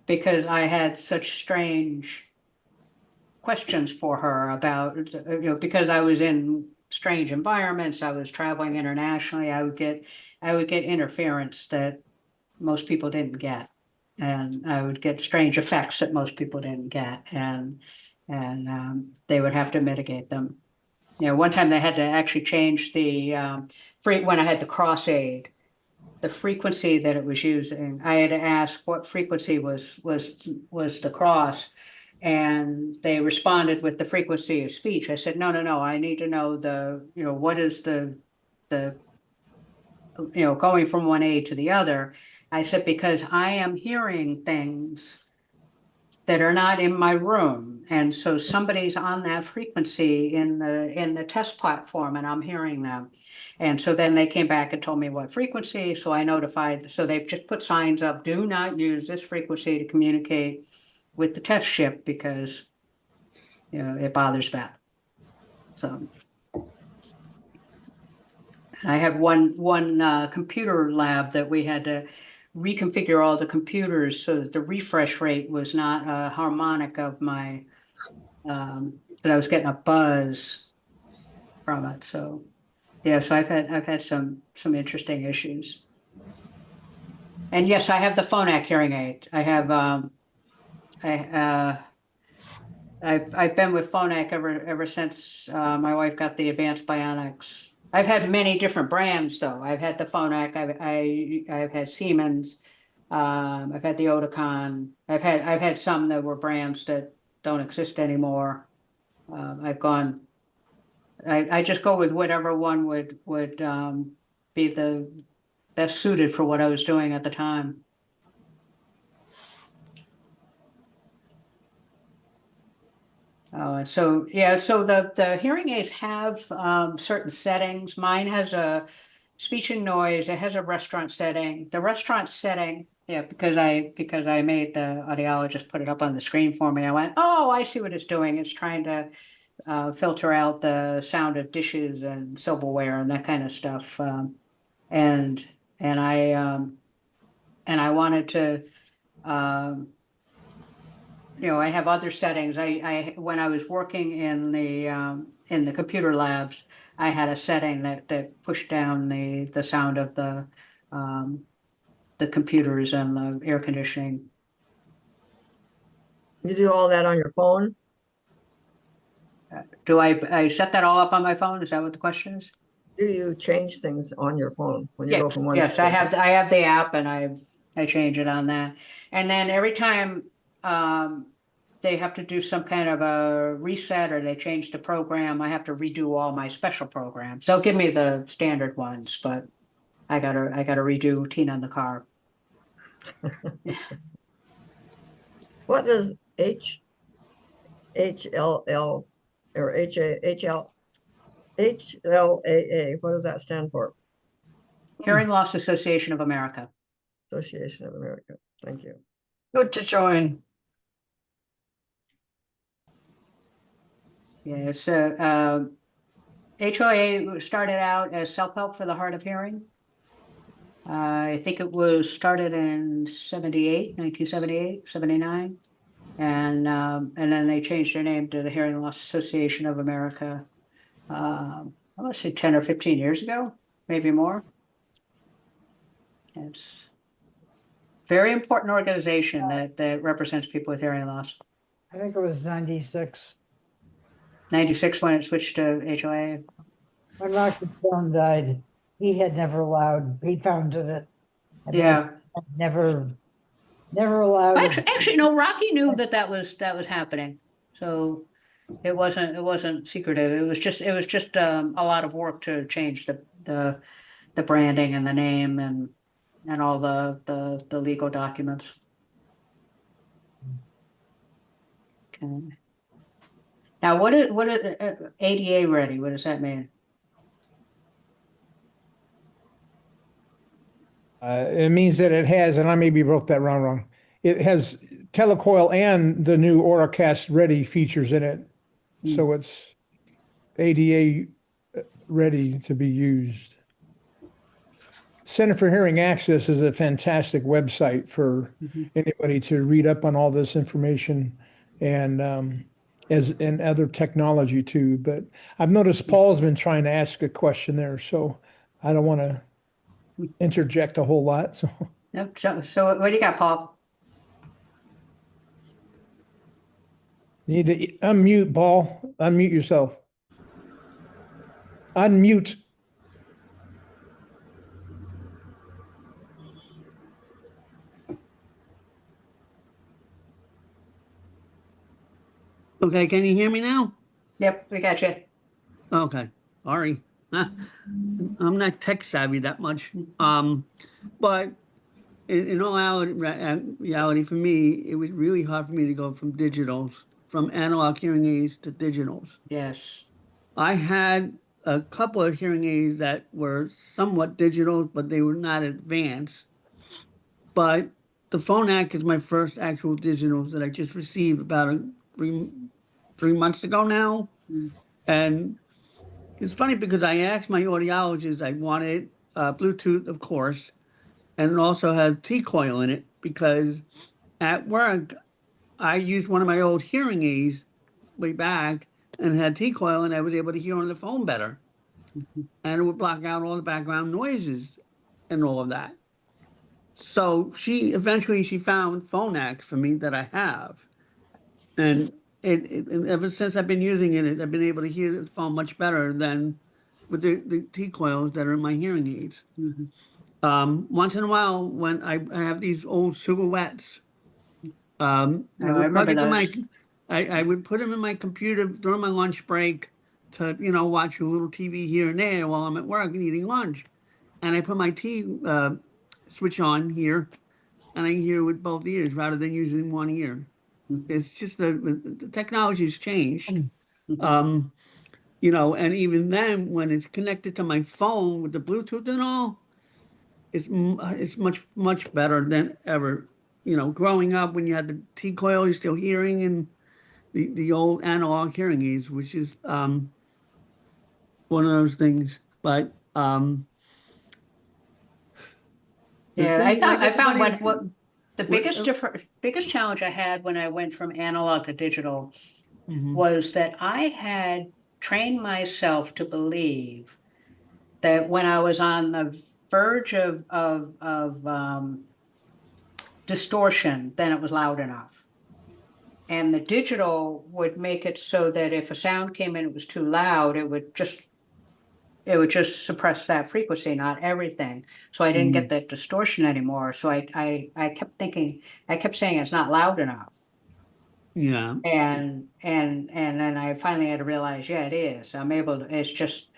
Because I had such strange questions for her about, because I was in strange environments, I was traveling internationally, I would get interference that most people didn't get. And I would get strange effects that most people didn't get. And they would have to mitigate them. One time they had to actually change the when I had the cross aid, the frequency that it was using. I had to ask what frequency was the cross, and they responded with the frequency of speech. I said, no, no, no, I need to know what is the going from one aid to the other. I said, because I am hearing things that are not in my room. And so somebody's on that frequency in the test platform and I'm hearing them. And so then they came back and told me what frequency. So I notified, so they've just put signs up, do not use this frequency to communicate with the test ship because it bothers Beth. So I had one computer lab that we had to reconfigure all the computers so that the refresh rate was not a harmonic of my that I was getting a buzz from it. So yeah, so I've had some interesting issues. And yes, I have the Phonak hearing aid. I have I've been with Phonak ever since my wife got the Advanced Bionics. I've had many different brands though. I've had the Phonak. I've had Siemens. I've had the Oticon. I've had some that were brands that don't exist anymore. I've gone. I just go with whatever one would be the best suited for what I was doing at the time. So yeah, so the hearing aids have certain settings. Mine has a speech and noise. It has a restaurant setting. The restaurant setting, yeah, because I made the audiologist put it up on the screen for me. I went, oh, I see what it's doing. It's trying to filter out the sound of dishes and silverware and that kind of stuff. And and I wanted to. I have other settings. I when I was working in the computer labs, I had a setting that pushed down the sound of the computers and the air conditioning. You do all that on your phone? Do I set that all up on my phone? Is that what the question is? Do you change things on your phone when you Yeah, go from one? yes, I have the app and I change it on that. And then every time they have to do some kind of a reset or they change the program, I have to redo all my special programs. They'll give me the standard ones, but I gotta redo Tina in the Car. What does HLL or HLAA, what does that stand for? Hearing Loss Association of America. Association of America. Thank you. Good to join. Yeah, it's HLAA started out as self-help for the hard of hearing. I think it was started in 1978, 79. And then they changed their name to the Hearing Loss Association of America. I want to say 10 or 15 years ago, maybe more. Very important organization that represents people with hearing loss. I think it was 96. 96 when it switched to HLAA. When Rocky Stone died, he had never allowed, he founded it. and they Yeah. had never allowed. Actually, no, Rocky knew that was happening. So it wasn't secretive. It was just a lot of work to change the branding and the name and all the legal documents. Okay. Now, what is ADA ready? What does that mean? It means that it has, and I maybe wrote that wrong. It has telecoil and the new Auracast Ready features in it. So it's ADA ready to be used. Center for Hearing Access is a fantastic website for anybody to read up on all this information and and other technology too. But I've noticed Paul's been trying to ask a question there, so I don't want to interject a whole lot. So Yep. So what do you got, Paul? you need to unmute, Paul. Unmute yourself. Unmute. Okay, can you hear me now? Yep, we got you. Okay, sorry. I'm not tech savvy that much. But in all reality, for me, it was really hard for me to go from analog hearing aids to digitals. Yes. I had a couple of hearing aids that were somewhat digital, but they were not advanced. But the Phonak is my first actual digitals that I just received about 3 months ago now. And it's funny because I asked my audiologist, I wanted Bluetooth, of course, and it also had T-coil in it because at work, I used one of my old hearing aids way back and had T-coil, and I was able to hear on the phone better. And it would block out all the background noises and all of that. So she eventually found Phonak for me that I have. And ever since I've been using it, I've been able to hear the phone much better than with the T-coils that are in my hearing aids. Once in a while, when I have these old silhouettes, I would plug into I would put them in my computer during my lunch break to, watch a little TV here and there while I'm at work and eating lunch. And I put my switch on here, and I hear with both ears rather than using one ear. It's just the technology's changed. And even then, when it's connected to my phone with the Bluetooth and all, it's much better than ever. Growing up when you had the T-coil, you're still hearing, and the old analog hearing aids, which is one of those things. But yeah, I found what the what- biggest challenge I had when I went from analog to digital was that I had trained myself to believe that when I was on the verge of distortion, then it was loud enough. And the digital would make it so that if a sound came in, it was too loud, it would just suppress that frequency, not everything. So I didn't get that distortion anymore. So I kept saying it's not loud enough. Yeah. And then I finally had to realize, yeah, it is. It's just,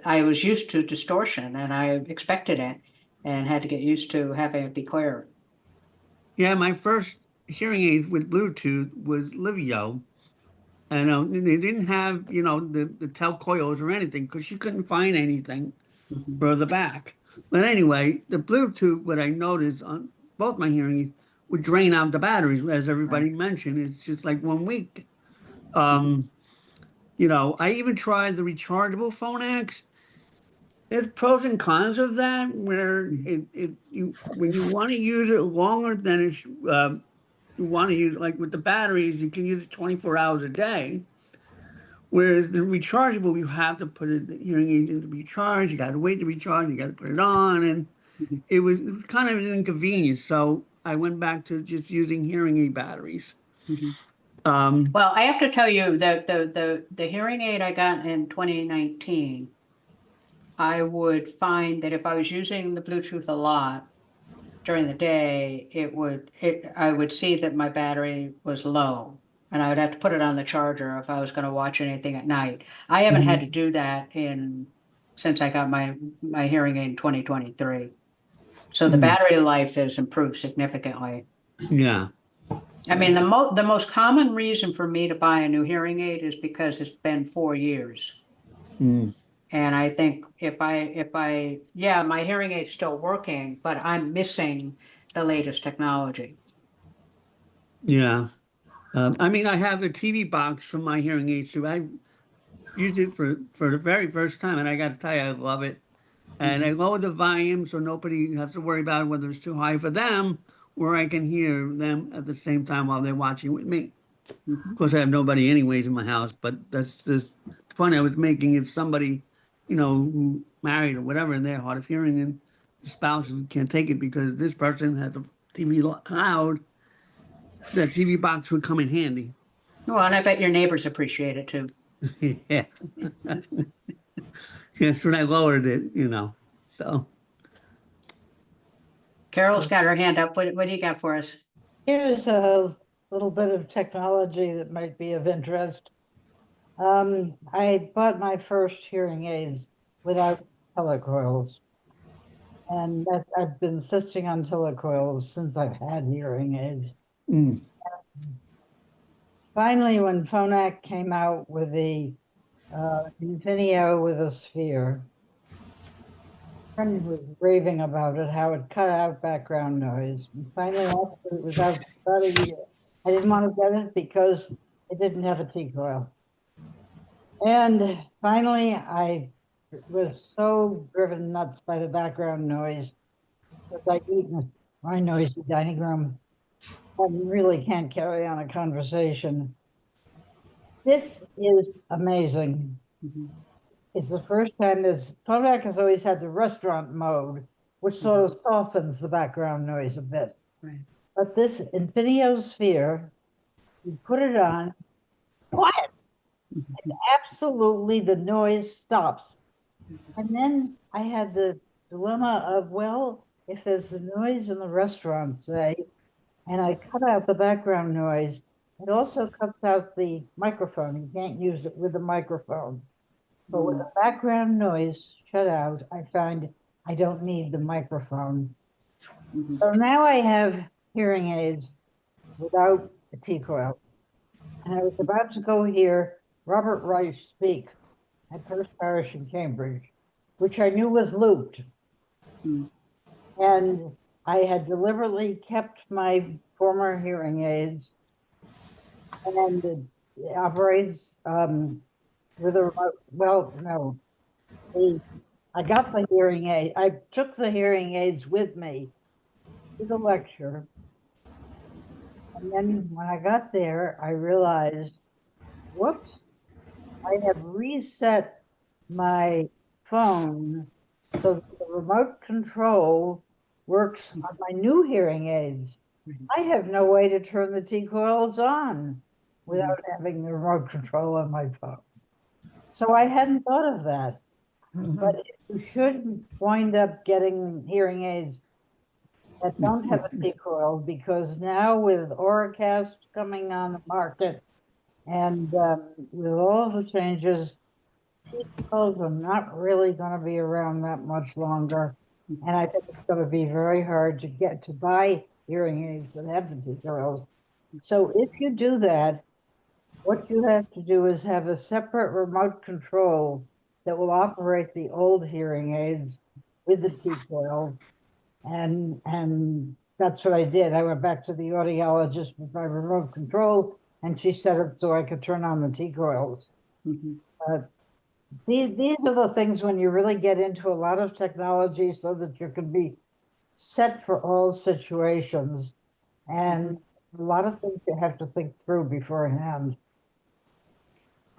I was used to distortion and I expected it and had to get used to having it be clear. Yeah, my first hearing aid with Bluetooth was Livio. And they didn't have, the tel coils or anything because she couldn't find anything further back. But anyway, the Bluetooth, what I noticed on both my hearing aids, would drain out the batteries, as everybody mentioned. It's just like 1 week. I even tried the rechargeable Phonak. There's pros and cons of that, where when you want to use it longer than you want to use, like with the batteries, you can use it 24 hours a day. Whereas the rechargeable, you have to put the hearing aid in to be charged. You got to wait to recharge. You got to put it on, and it was kind of an inconvenience. So I went back to just using hearing aid batteries. Well, I have to tell you that the hearing aid I got in 2019, I would find that if I was using the Bluetooth a lot during the day, I would see that my battery was low, and I would have to put it on the charger if I was going to watch anything at night. I haven't had to do that since I got my hearing aid in 2023. So the battery life has improved significantly. Yeah. I mean, the most common reason for me to buy a new hearing aid is because it's been 4 years. Mm. And I think yeah, my hearing aid's still working, but I'm missing the latest technology. Yeah. I mean, I have the TV box from my hearing aids too. I used it for the very first time, and I got to tell you, I love it. And I lowered the volume so nobody has to worry about whether it's too high for them, or I can hear them at the same time while they're watching with me. Of course, I have nobody anyways in my house, but that's the point I was making. If somebody, who married or whatever, and they're hard of hearing, and the spouse can't take it because this person has a TV loud, that TV box would come in handy. Well, and I bet your neighbors appreciate it too. Yeah. Yes, when I lowered it, so. Carol's got her hand up. What do you got for us? Here's a little bit of technology that might be of interest. I bought my first hearing aids without telecoils. And I've been insisting on telecoils since I've had hearing aids. Mm. Finally, when Phonak came out with the Infinio with a sphere, a friend was raving about it, how it cut out background noise. And finally, after it was out for about a year, I didn't want to get it because it didn't have a T-coil. And finally, I was so driven nuts by the background noise that I eat in my noisy dining room and really can't carry on a conversation. This is amazing. It's the first time Kodak has always had the restaurant mode, which sort of softens the background noise a bit. Right. But this Infinio Sphere, you put it on, quiet. And absolutely the noise stops. And then I had the dilemma of, well, if there's the noise in the restaurant, say, and I cut out the background noise, it also cuts out the microphone. You can't use it with the microphone. But with the background noise shut out, I find I don't need the microphone. So now I have hearing aids without a T-coil. And I was about to go hear Robert Reich speak at First Parish in Cambridge, which I knew was looped. And I had deliberately kept my former hearing aids, and it operates with a remote. Well, no, I got the hearing aid. I took the hearing aids with me to the lecture. And then when I got there, I realized, whoops, I have reset my phone so that the remote control works on my new hearing aids. I have no way to turn the T-coils on without having the remote control on my phone. So I hadn't thought of that. But you should wind up getting hearing aids that don't have a T-coil, because now with Auracast coming on the market and with all the changes, T-coils are not really going to be around that much longer. And I think it's going to be very hard to buy hearing aids that have the T-coils. So if you do that, what you have to do is have a separate remote control that will operate the old hearing aids with the T-coil. And that's what I did. I went back to the audiologist with my remote control, and she set it so I could turn on the T-coils. These are the things when you really get into a lot of technology so that you can be set for all situations. And a lot of things you have to think through beforehand.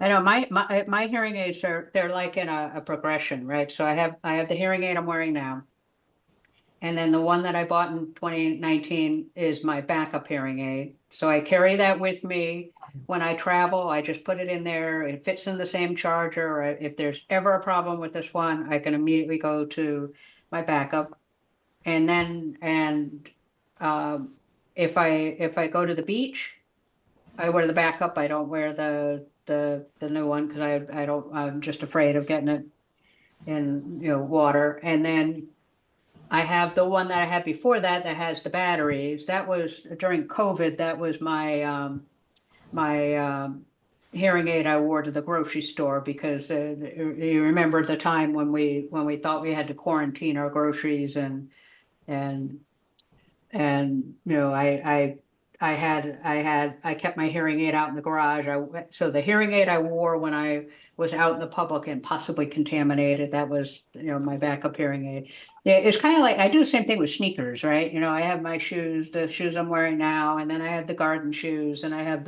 I know my hearing aids they're like in a progression, right? So I have the hearing aid I'm wearing now. And then the one that I bought in 2019 is my backup hearing aid. So I carry that with me when I travel. I just put it in there. It fits in the same charger. Or if there's ever a problem with this one, I can immediately go to my backup. And then, if I go to the beach, I wear the backup. I don't wear the new one because I'm just afraid of getting it in, water. And then I have the one that I had before that that has the batteries. That was during COVID. That was my hearing aid I wore to the grocery store because you remember the time when we thought we had to quarantine our groceries and I kept my hearing aid out in the garage. So the hearing aid I wore when I was out in the public and possibly contaminated, that was, my backup hearing aid. Yeah, it's kind of like I do the same thing with sneakers, right? I have my shoes, the shoes I'm wearing now, and then I have the garden shoes, and I have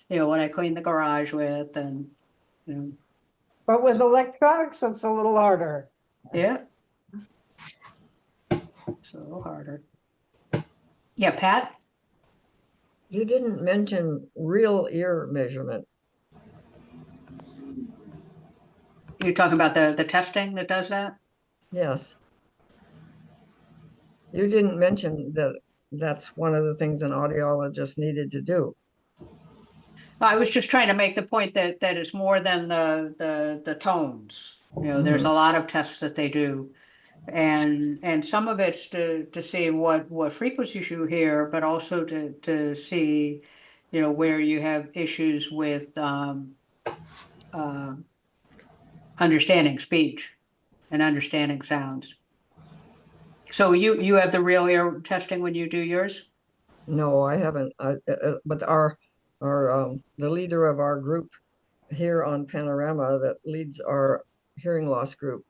what I clean the garage with, and you know, But with electronics, it's a little harder. yeah. It's a little harder. Yeah, Pat? You didn't mention real ear measurement. You're talking about the testing that does that? Yes. You didn't mention that that's one of the things an audiologist needed to do. I was just trying to make the point that it's more than the tones. There's a lot of tests that they do. And some of it's to see what frequencies you hear, but also to see, where you have issues with uh, understanding speech and understanding sounds. So you have the real ear testing when you do yours? No, I haven't. But the leader of our group here on Panorama that leads our hearing loss group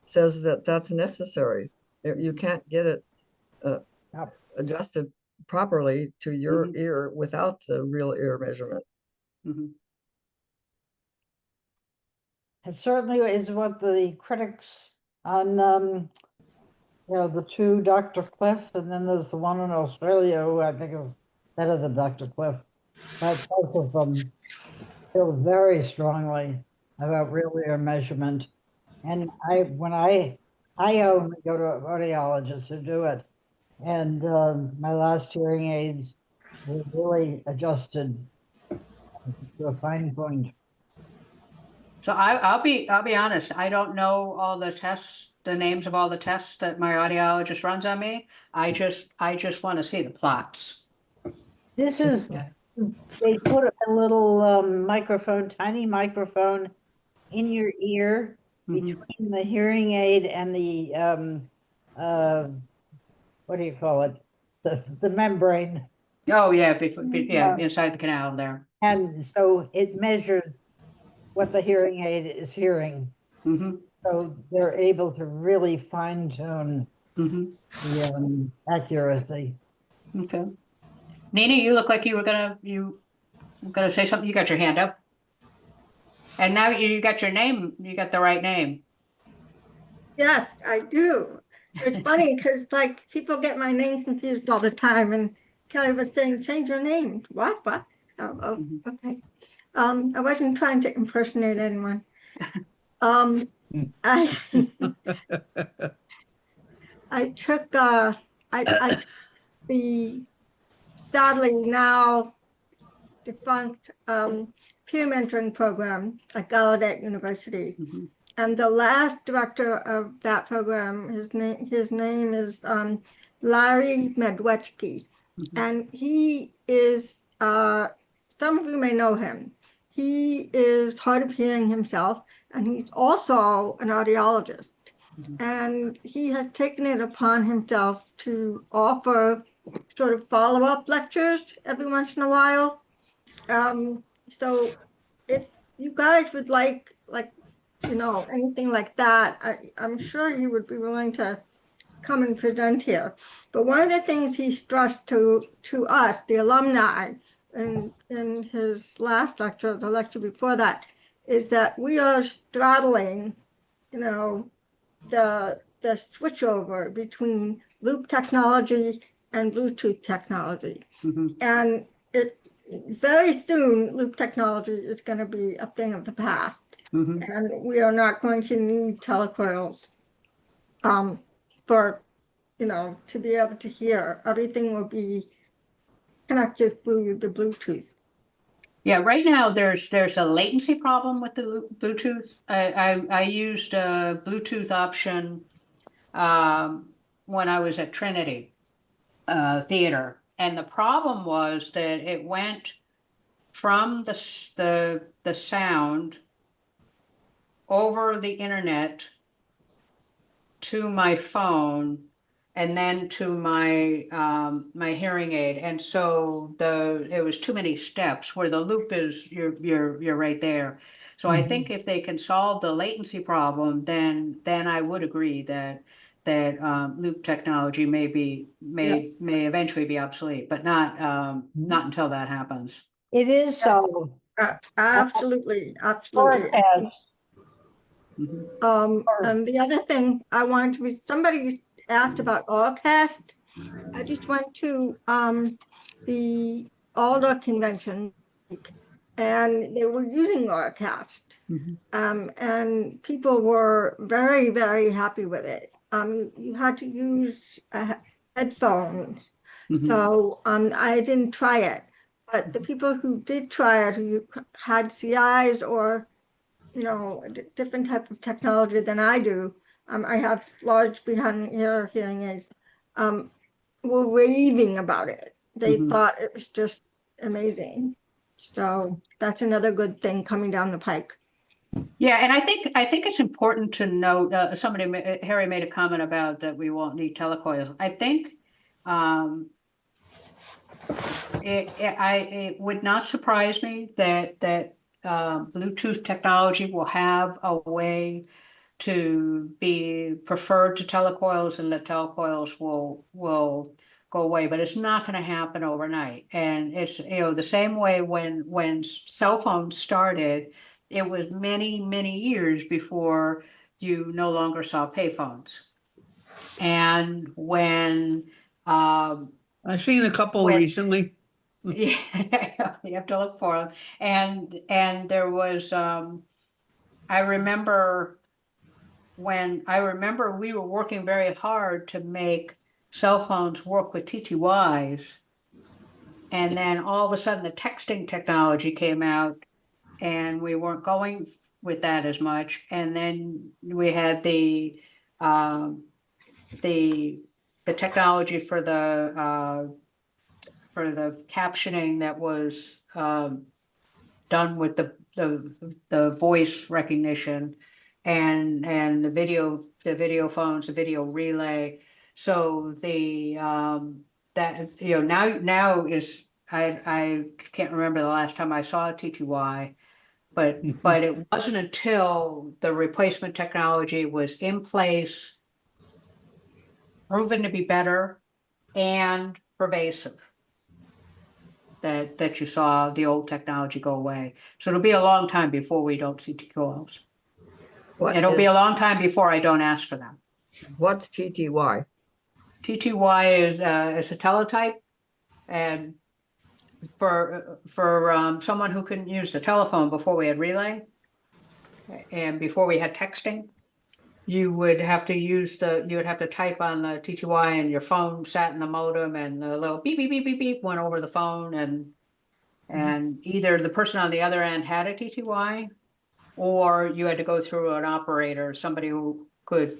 says that that's necessary. You can't get it Yep. adjusted properly to your Mhm. ear without the real ear measurement. Mhm. It certainly is what the critics on, the two Dr. Cliff, and then there's the one in Australia who I think is better than Dr. Cliff. But both of them feel very strongly about real ear measurement. And when I only go to an audiologist to do it. And my last hearing aids were really adjusted to a fine point. So I'll be honest, I don't know all the tests, the names of all the tests that my audiologist runs on me. I just want to see the plots. This is, Yeah. they put a little microphone, tiny microphone in your ear Mhm. between the hearing aid and the, what do you call it? The membrane. Oh, yeah, Yeah. inside the canal there. And so it measures what the hearing aid is hearing. Hmm. So they're able to really fine tune Hmm. the accuracy. Okay. Nina, you look like you were gonna say something. You got your hand up. And now you got your name, you got the right name. Yes, I do. It's funny because like people get my name confused all the time, and Kelly was saying, change your name. What? What? Oh, Mhm. okay. I wasn't trying to impersonate anyone. Um, I I took I took the sadly now defunct peer mentoring program at Gallaudet University. Mhm. And the last director of that program, his name is Larry Medwetsky. Mhm. And he is, some of you may know him. He is hard of hearing himself, and he's also an audiologist. Mhm. And he has taken it upon himself to offer sort of follow-up lectures every once in a while. So if you guys would like anything like that, I'm sure he would be willing to come and present here. But one of the things he stressed to us, the alumni, in his last lecture, the lecture before that, is that we are straddling, the the switchover between loop technology and Bluetooth technology. Mhm. And very soon, loop technology is going to be a thing of the past. Mhm. And we are not going to need telecoils for, to be able to hear. Everything will be connected through the Bluetooth. Yeah, right now there's a latency problem with the Bluetooth. I used a Bluetooth option when I was at Trinity Theater, and the problem was that it went from the sound over the internet to my phone and then to my my hearing aid, and so it was too many steps. Where the loop is, you're right there. So I think if they can solve the latency problem, then I would agree that loop technology Yes. may eventually be obsolete, but not until that happens. It is so. Absolutely, Or absolutely. it has. Mhm. And the other thing I wanted to be, somebody asked about Allcast. I just went to the Alder convention and they were using Allcast. Mhm. And people were very, very happy with it. You had to use headphones. Mhm. So I didn't try it, but the people who did try it, who had CIs or different type of technology than I do. I have large behind ear hearing aids. Were raving about it. They Mhm. thought it was just amazing. So that's another good thing coming down the pike. Yeah, and I think it's important to note. Harry made a comment about that we won't need telecoils. I think it would not surprise me that Bluetooth technology will have a way to be preferred to telecoils, and the telecoils will go away, but it's not going to happen overnight. And it's the same way when cell phones started, it was many years before you no longer saw payphones. And I've seen a couple when recently. yeah, you have to look for them. And there was I remember we were working very hard to make cell phones work with TTYs, and then all of a sudden the texting technology came out, and we weren't going with that as much. And then we had um, the technology for the captioning that was done with the voice recognition and the video phones, the video relay. So that now is I can't remember the last time I saw a TTY, but it wasn't until the replacement technology was in place, proven to be better and pervasive, that you saw the old technology go away. So it'll be a long time before we don't see TQLs. It'll be a long time before I don't ask for them. What's TTY? TTY is a teletype, and for someone who couldn't use the telephone before we had relay and before we had texting, you would have to type on the TTY, and your phone sat in the modem, and the little beep beep beep beep beep went over the phone, and either the person on the other end had a TTY, or you had to go through an operator, somebody who could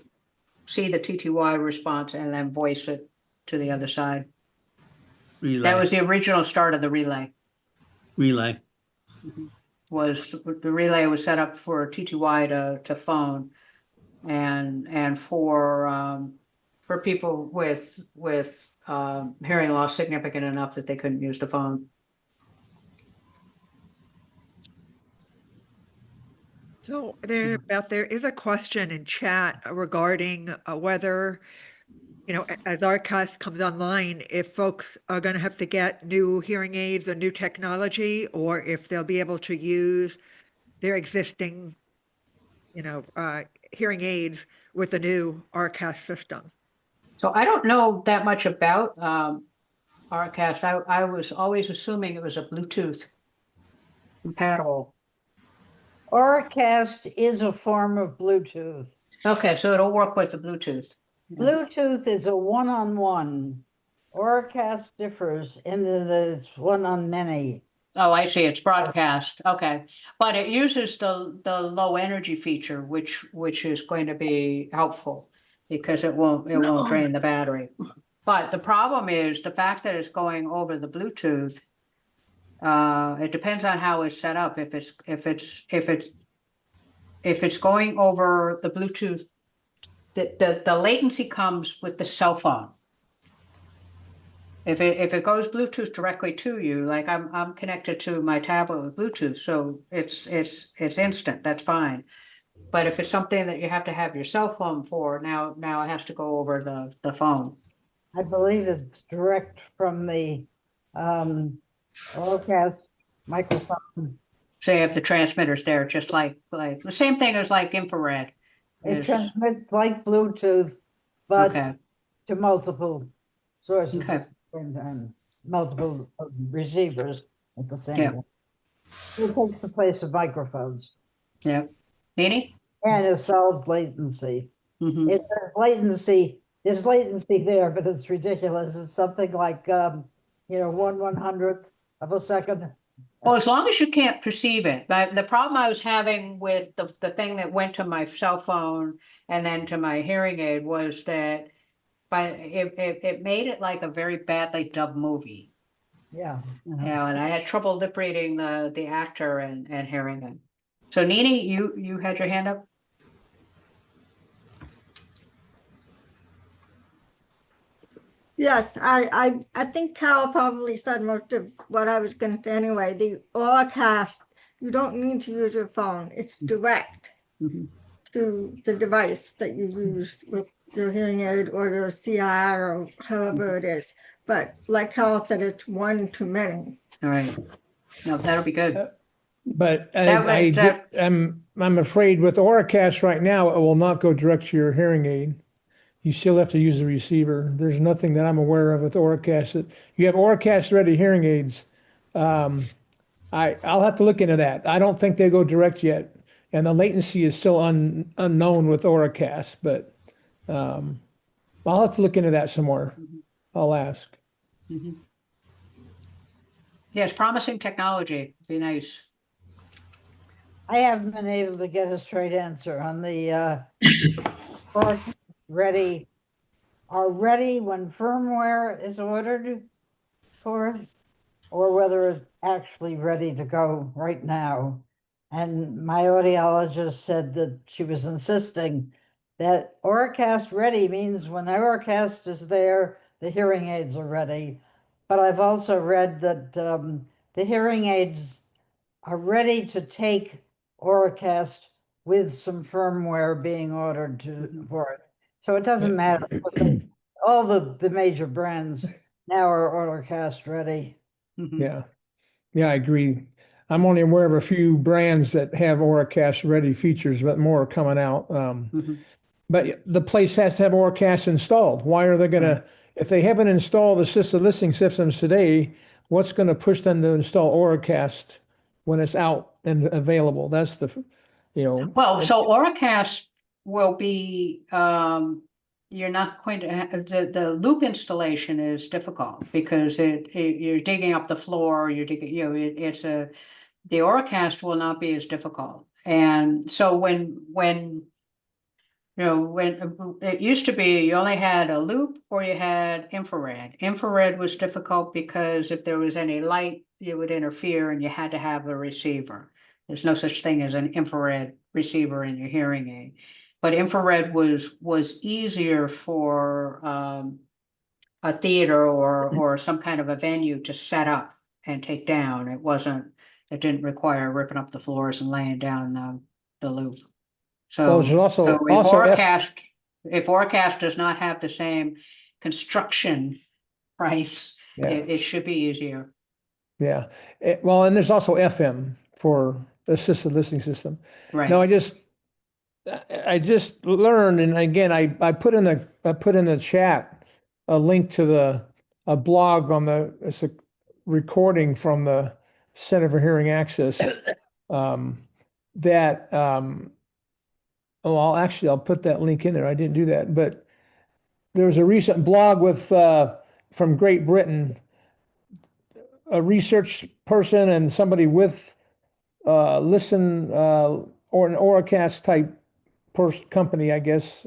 see the TTY response and then voice it to the other side. That was the original start of the relay. Relay. The relay was set up for TTY to phone, and for people with hearing loss significant enough that they couldn't use the phone. So Beth, there is a question in chat regarding whether, as ARCAS comes online, if folks are going to have to get new hearing aids or new technology, or if they'll be able to use their existing, hearing aids with the new RCAS system. So I don't know that much about RCAST. I was always assuming it was a Bluetooth compatible. Oracast is a form of Bluetooth. Okay, so it'll work with the Bluetooth. Bluetooth is a one-on-one. Oracast differs in that it's one-on-many. Oh, I see. It's broadcast. Okay, but it uses the low energy feature, which is going to be helpful because it won't drain the battery. But the problem is the fact that it's going over the Bluetooth. It depends on how it's set up. If it's going over the Bluetooth, the latency comes with the cell phone. If it goes Bluetooth directly to you, like I'm connected to my tablet with Bluetooth, so it's instant. That's fine. But if it's something that you have to have your cell phone for, now it has to go over the phone. I believe it's direct from the Oracast microphone. So you have the transmitters there, just like the same thing as like infrared. It is- transmits like Bluetooth, but Okay. to multiple sources Okay. and multiple receivers at the same Yeah. time. It takes the place of microphones Yeah. Nini? and it solves latency. Mhm. It's there's latency there, but it's ridiculous. It's something like 1/100th of a second. Well, as long as you can't perceive it. But the problem I was having with the thing that went to my cell phone and then to my hearing aid was that it made it like a very badly dubbed movie. Yeah. You know, and I had trouble lip reading the actor and hearing it. So Nini, you had your hand up? Yes, I think Carol probably said most of what I was going to say anyway. The Oracast, you don't need to use your phone. It's direct Mhm. to the device that you use with your hearing aid or your CR or however it is. But like Carol said, it's one to many. All right. No, that'll be good. But That- I'm afraid with Oracast right now, it will not go direct to your hearing aid. You still have to use the receiver. There's nothing that I'm aware of with Oracast. You have Oracast ready hearing aids. I'll have to look into that. I don't think they go direct yet, and the latency is still unknown with Oracast. But I'll have to look into that some more. I'll ask. Yes, promising technology. Be nice. I haven't been able to get a straight answer on the ready when firmware is ordered for it, or whether it's actually ready to go right now. And my audiologist said that she was insisting that Oracast ready means when Oracast is there, the hearing aids are ready. But I've also read that the hearing aids are ready to take Oracast with some firmware being ordered for it. So it doesn't matter. All the major brands now are Oracast ready. Yeah. Yeah, I agree. I'm only aware of a few brands that have Oracast ready features, but more are coming out. But the place has to have Oracast installed. Why are they gonna, if they haven't installed assisted listening systems today, what's gonna push them to install Oracast when it's out and available? That's Well, so Oracast will be, you're not going to have, the loop installation is difficult because you're digging up the floor, you're digging, the Oracast will not be as difficult. And so when it used to be, you only had a loop or you had infrared. Infrared was difficult because if there was any light, it would interfere and you had to have a receiver. There's no such thing as an infrared receiver in your hearing aid. But infrared was easier for a theater or some kind of a venue to set up and take down. It didn't require ripping up the floors and laying down the loop. Well, So, there's also- so also if Oracast does not have the same construction price, Yeah. it should be easier. Yeah. Well, and there's also FM for assisted listening system. Right. No, I just learned, and again, I put in the chat a link to a blog on it's a recording from the Center for Hearing Access. That oh, I'll put that link in there. I didn't do that, but there was a recent blog with from Great Britain, a research person and somebody with listen or an Oracast type company, I guess.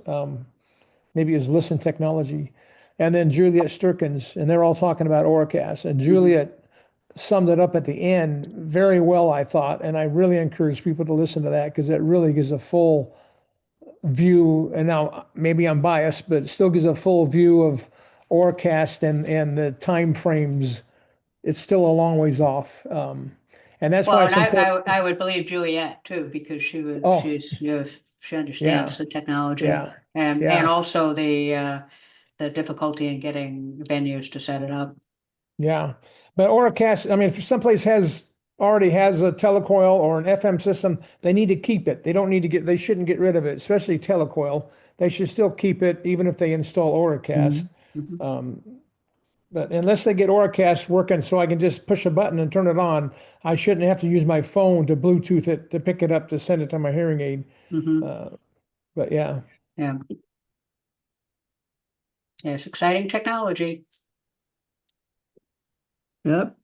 Maybe it was Listen Technology, and then Juliet Sturkins, and they're all talking about Oracast. And Juliet summed it up at the end very well, I thought, and I really encourage people to listen to that because it really gives a full view. And now maybe I'm biased, but it still gives a full view of Oracast and the time frames. It's still a long ways off. And that's Well, why and it's important. I would believe Juliet too, because Oh, she understands yeah, the technology yeah, and yeah, also the difficulty in getting venues to set it up. yeah. But Oracast, I mean, if someplace already has a telecoil or an FM system, they need to keep it. They shouldn't get rid of it, especially telecoil. They should still keep it even if they install Oracast. Mhm. But unless they get Oracast working so I can just push a button and turn it on, I shouldn't have to use my phone to Bluetooth it to pick it up to send it to my hearing aid. Mhm. But yeah, Yeah. Yeah, it's exciting technology. Yep.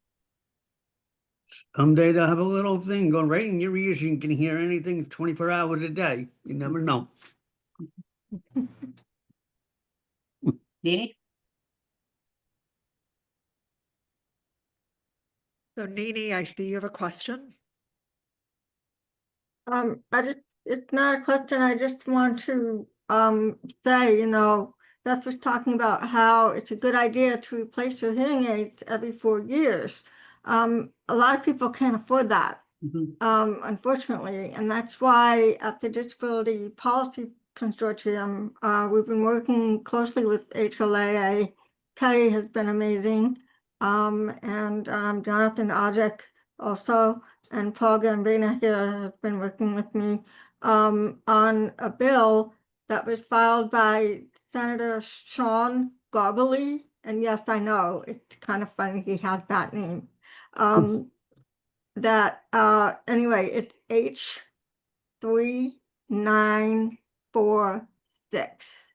Someday they'll have a little thing going right in your ears. You can hear anything 24 hours a day. You never know. Nini? So Nini, I see you have a question. It's not a question, I just want to, say, Beth was talking about how it's a good idea to replace your hearing aids every 4 years. A lot of people can't afford that, Mhm. unfortunately, and that's why at the Disability Policy Consortium, we've been working closely with HLAA. Kelly has been amazing, and Jonathan Ojek also, and Paul Gambina here has been working with me on a bill that was filed by Senator Sean Garbely. And yes, I know, it's kind of funny he has that name. Anyway, it's H3946.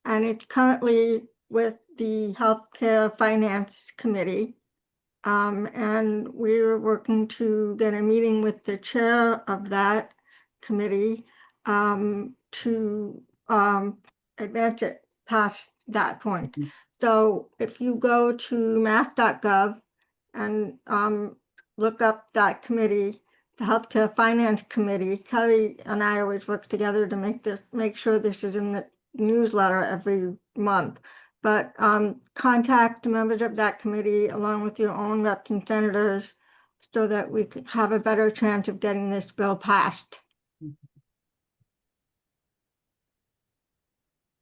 And it's currently with the Healthcare Finance Committee. And we're working to get a meeting with the chair of that committee to advance it past that point. So if you go to mass.gov and look up that committee, the Healthcare Finance Committee, Kelly and I always work together to make sure this is in the newsletter every month. But contact members of that committee along with your own reps and senators so that we could have a better chance of getting this bill passed.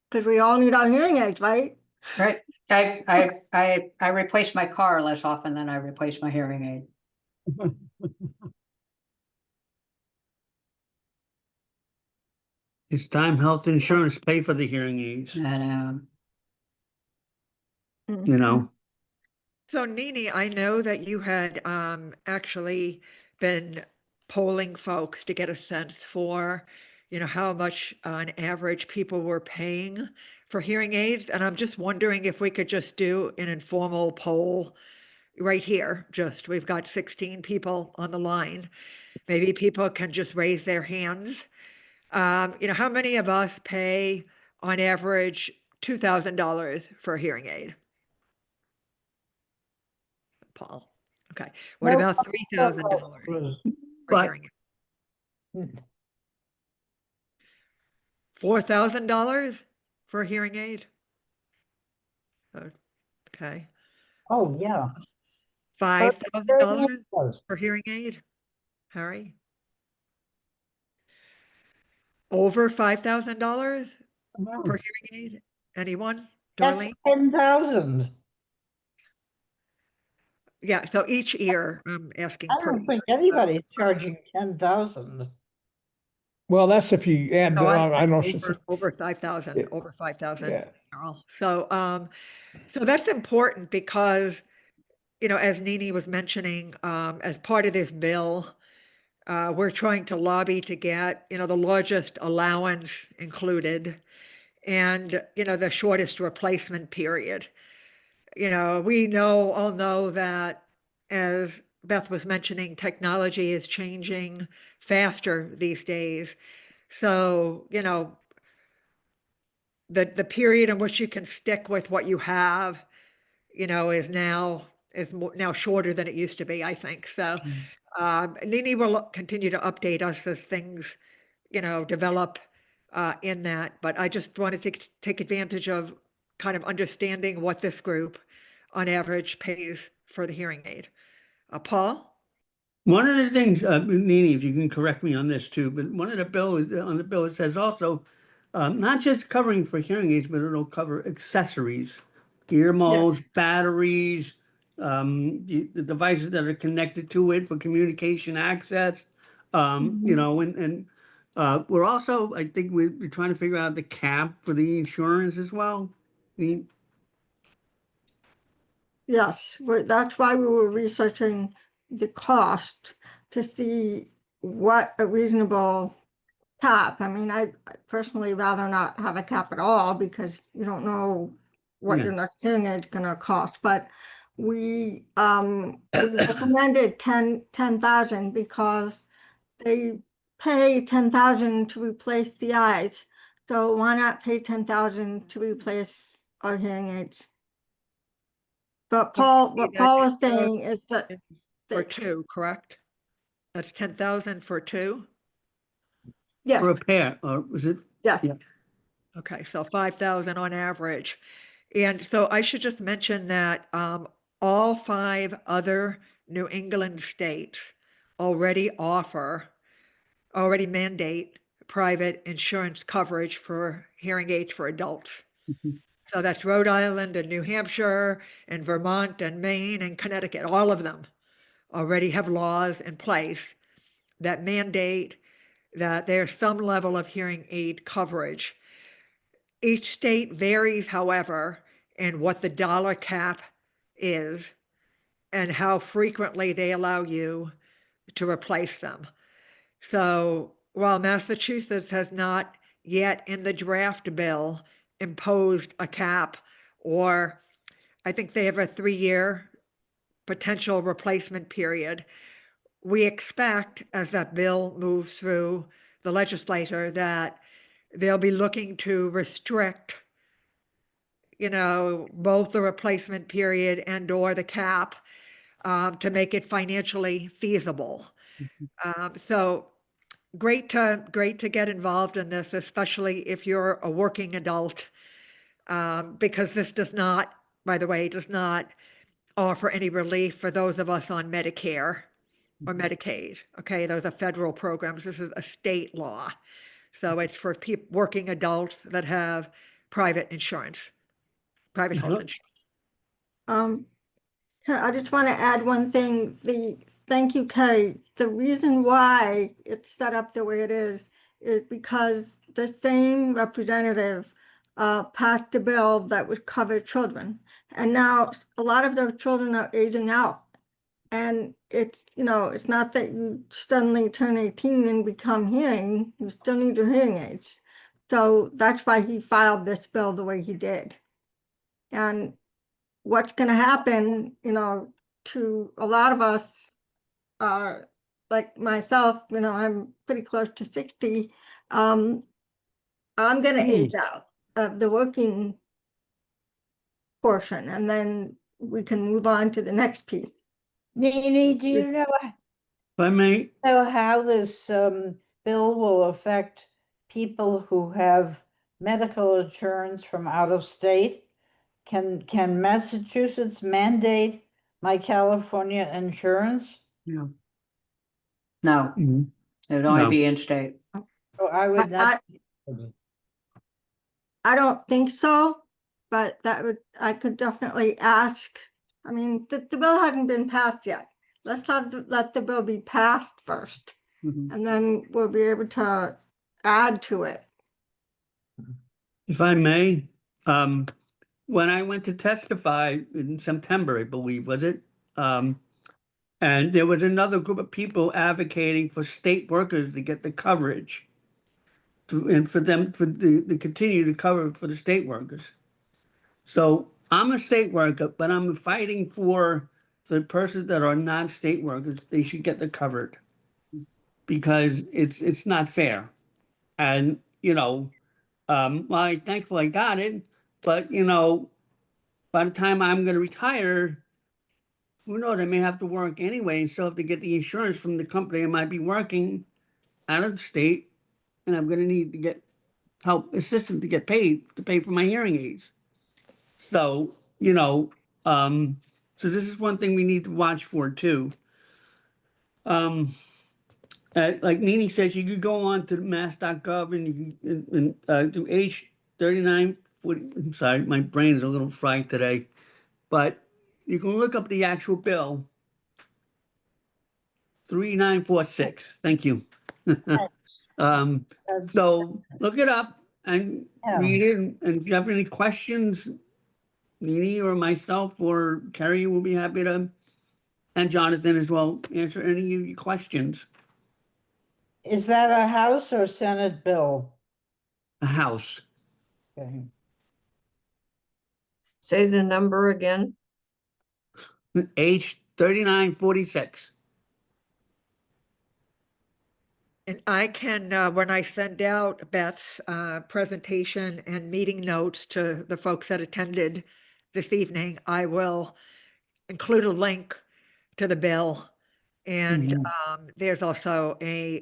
Because we all need our hearing aids, right? Right. I replace my car less often than I replace my hearing aid. It's time health insurance pay for the hearing aids, And you know. So Nini, I know that you had actually been polling folks to get a sense for, how much on average people were paying for hearing aids. And I'm just wondering if we could just do an informal poll right here. We've got 16 people on the line. Maybe people can just raise their hands. How many of us pay on average $2,000 for a hearing aid? Paul. Okay. What No, about $3,000 for But hearing aid? $4,000 for a hearing aid? Okay. Oh, yeah. $5,000 for hearing aid? Harry? Over $5,000 per hearing aid? Anyone? That's Darlene? 10,000. Yeah, so each ear, I'm asking I per don't think ear. anybody's charging 10,000. Well, that's if you add, No, I don't know. over 5,000, Yeah. over 5,000. Yeah. Carol. So that's important because, you know, as Nini was mentioning, as part of this bill, we're trying to lobby to get, you know, the largest allowance included and, you know, the shortest replacement period. You know, all know that, as Beth was mentioning, technology is changing faster these days. So, you know, the period in which you can stick with what you have, you know, is now shorter than it used to be, I think. So, Nini will continue to update us as things, you know, develop in that. But I just wanted to take advantage of kind of understanding what this group on average pays for the hearing aid. Paul? One of the things, Nini, if you can correct me on this too, but one of the bills, on the bill, it says also, not just covering for hearing aids, but it'll cover accessories, ear molds, Yes. batteries, the devices that are connected to it for communication access. You know, and we're also, I think we're trying to figure out the cap for the insurance as well. Yes, that's why we were researching the cost to see what a reasonable cap. I mean, I personally rather not have a cap at all because you don't know what Yeah. your next hearing aid is gonna cost, but we recommended 10,000 because they pay 10,000 to replace the eyes. So why not pay 10,000 to replace our hearing aids? But Paul, what Paul was saying is that For they, two, correct? That's 10,000 for two? yes, For a pair, or was it? yes, Yeah. Okay, so 5,000 on average. And so I should just mention that all 5 other New England states already mandate private insurance coverage for hearing aids for adults. Mhm. So that's Rhode Island and New Hampshire and Vermont and Maine and Connecticut. All of them already have laws in place that mandate that there's some level of hearing aid coverage. Each state varies, however, in what the dollar cap is and how frequently they allow you to replace them. So while Massachusetts has not yet in the draft bill imposed a cap, or I think they have a 3-year potential replacement period, we expect as that bill moves through the legislature that they'll be looking to restrict, you know, both the replacement period and or the cap to make it financially feasible. So great to get involved in this, especially if you're a working adult, because this does not, by the way, does not offer any relief for those of us on Medicare or Medicaid. Okay, those are federal programs. This is a state law. So it's for working adults that have private insurance, private health insurance. um, I just want to add one thing. Thank you, Kay. The reason why it's set up the way it is because the same representative passed a bill that would cover children. And now a lot of those children are aging out. And it's, you know, it's not that you suddenly turn 18 and become hearing, you still need your hearing aids. So that's why he filed this bill the way he did. And what's going to happen, you know, to a lot of us, like myself, you know, I'm pretty close to 60. I'm going to age out of the working portion, and then we can move on to the next piece. Nini, do you Is- know If I may, how this bill will affect people who have medical insurance from out of state? Can Massachusetts mandate my California insurance? yeah. No, Mhm. it would only No. be in-state. So I would not. I don't think so, but I could definitely ask. I mean, the bill hasn't been passed yet. Let's let the bill be passed first, Mhm. and then we'll be able to add to it? If I may, when I went to testify in September, I believe, was it? And there was another group of people advocating for state workers to get the coverage and for them to continue to cover for the state workers. So I'm a state worker, but I'm fighting for the persons that are not state workers. They should get the covered because it's not fair. And well, I thankful I got it, but by the time I'm going to retire, who knows? I may have to work anyway, and still have to get the insurance from the company I might be working out of the state, and I'm going to need to get help assistance to get paid to pay for my hearing aids. So so this is one thing we need to watch for too. Like Nini says, you could go on to mass.gov and you can do H3940. I'm sorry, my brain's a little fried today, but you can look up the actual bill. 3946. Thank you. So look it up and read it. And if you have any questions, Nini or myself or Carrie will be happy to, and Jonathan as well, answer any of your questions. Is that a House or Senate bill? A house. Okay. Say the number again. H3946. And I can, when I send out Beth's presentation and meeting notes to the folks that attended this evening, I will include a link to the bill. And there's also a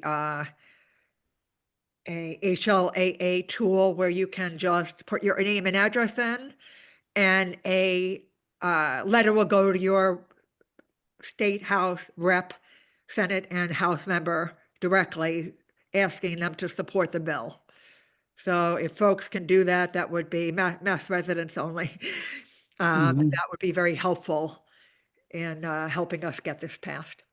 HLAA tool where you can just put your name and address in, and a letter will go to your state house rep, Senate, and House member directly, asking them to support the bill. So if folks can do that, that would be Mass residents only. That would be very helpful in helping us get this passed.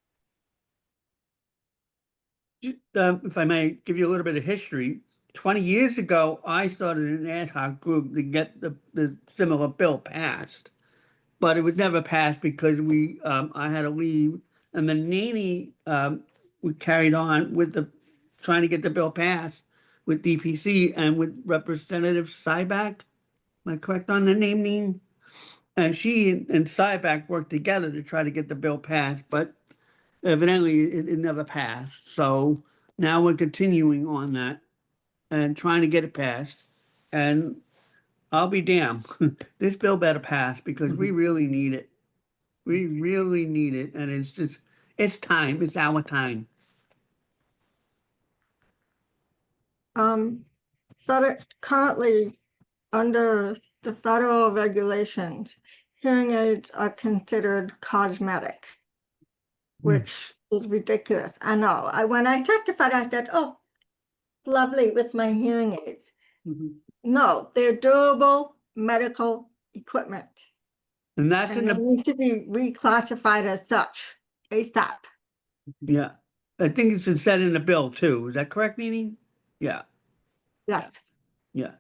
If I may give you a little bit of history, 20 years ago, I started an ad hoc group to get the similar bill passed, but it was never passed because I had to leave, and then Nini we carried on with trying to get the bill passed with DPC and with Representative Syback. Am I correct on the name, Nini? And she and Syback worked together to try to get the bill passed, but evidently it never passed. So now we're continuing on that and trying to get it passed. And I'll be damned. This bill better pass because we really need it. We really need it. And it's time. It's our time. Currently, under the federal regulations, hearing aids are considered cosmetic, which is ridiculous. I know. When I testified, I said, "Oh, lovely with my hearing aids." No, they're durable medical equipment, And that's and they need to be reclassified as such ASAP. yeah. I think it's said in the bill too. Is that correct, Nini? Yeah. Yes. Yeah.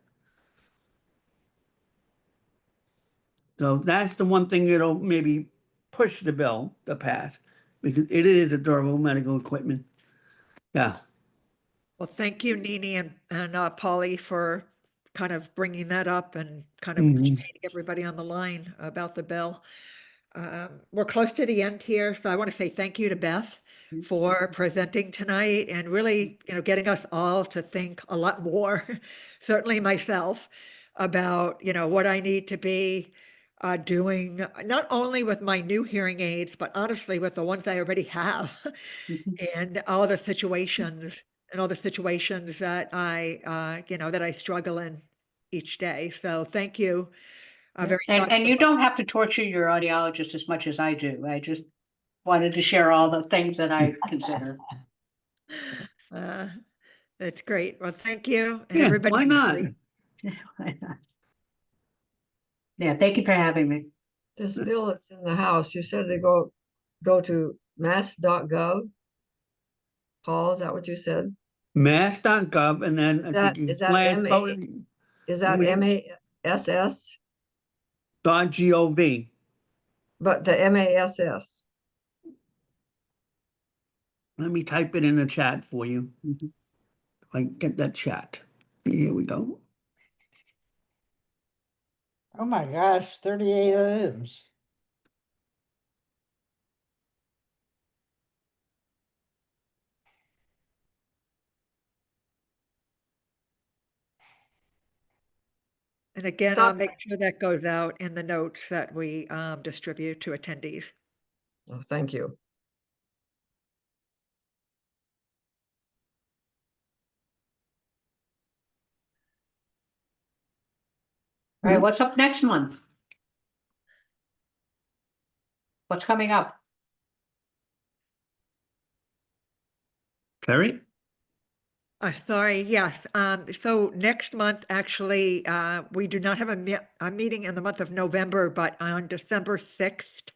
So that's the one thing that'll maybe push the bill to pass because it is a durable medical equipment. Yeah. Well, thank you, Nini and Polly, for kind of bringing that up and kind of educating everybody on the line about the bill. We're close to the end here, so I want to say thank you to Beth for presenting tonight and really, getting us all to think a lot more, certainly myself, about, what I need to be doing, not only with my new hearing aids, but honestly with the ones I already have and all the situations that I struggle in each day. So thank you. Very And you don't have to torture your audiologist as much as I do. I just wanted to share all the things that I consider. That's great. Well, thank you. And Yeah, everybody. why not? Yeah, thank you for having me. This bill that's in the House, you said they go to mass.gov. Paul, is that what you said? mass.gov, and then I That- think you is that slash MA? voting Is that MASS? .gov. But the MASS. Let me type it in the chat for you. If I can get that chat. Here we go. Oh my gosh, 38 items. And again, I'll Doc- make sure that goes out in the notes that we distribute to attendees. Oh, thank you. All right, what's up next month? What's coming up? Terry? Sorry, yes. So next month, actually, we do not have a meeting in the month of November, but on December 6th,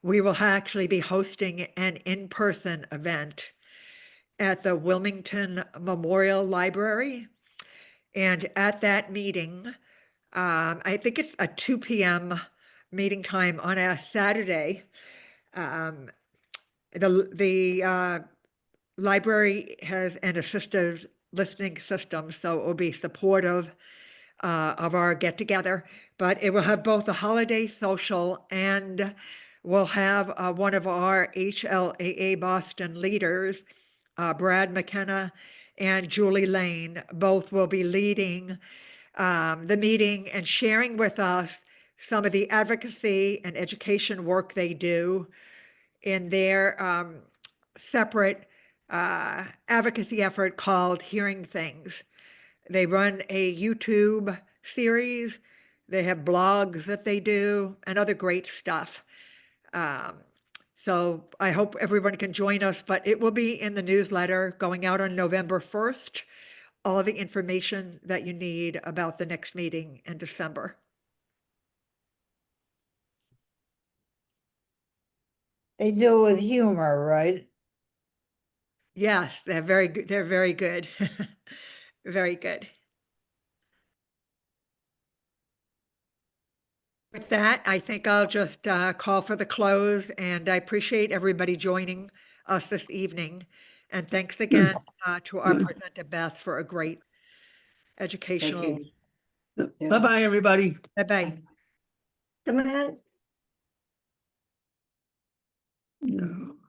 we will actually be hosting an in-person event at the Wilmington Memorial Library. And at that meeting, I think it's a 2 p.m. meeting time on a Saturday. The library has an assistive listening system, so it will be supportive of our get together. But it will have both a holiday social and we'll have one of our HLAA Boston leaders, Brad McKenna and Julie Lane. Both will be leading the meeting and sharing with us some of the advocacy and education work they do in their separate advocacy effort called Hearing Things. They run a YouTube series, they have blogs that they do, and other great stuff. So I hope everyone can join us, but it will be in the newsletter going out on November 1st. All the information that you need about the next meeting in December. They do it with humor, right? Yes, they're very good. They're very good. Very good. With that, I think I'll just call for the close, and I appreciate everybody joining us this evening. And thanks again to our presenter, Beth, for a great Thank educational. you. Yeah. Bye-bye, everybody. Bye-bye. Come on. No.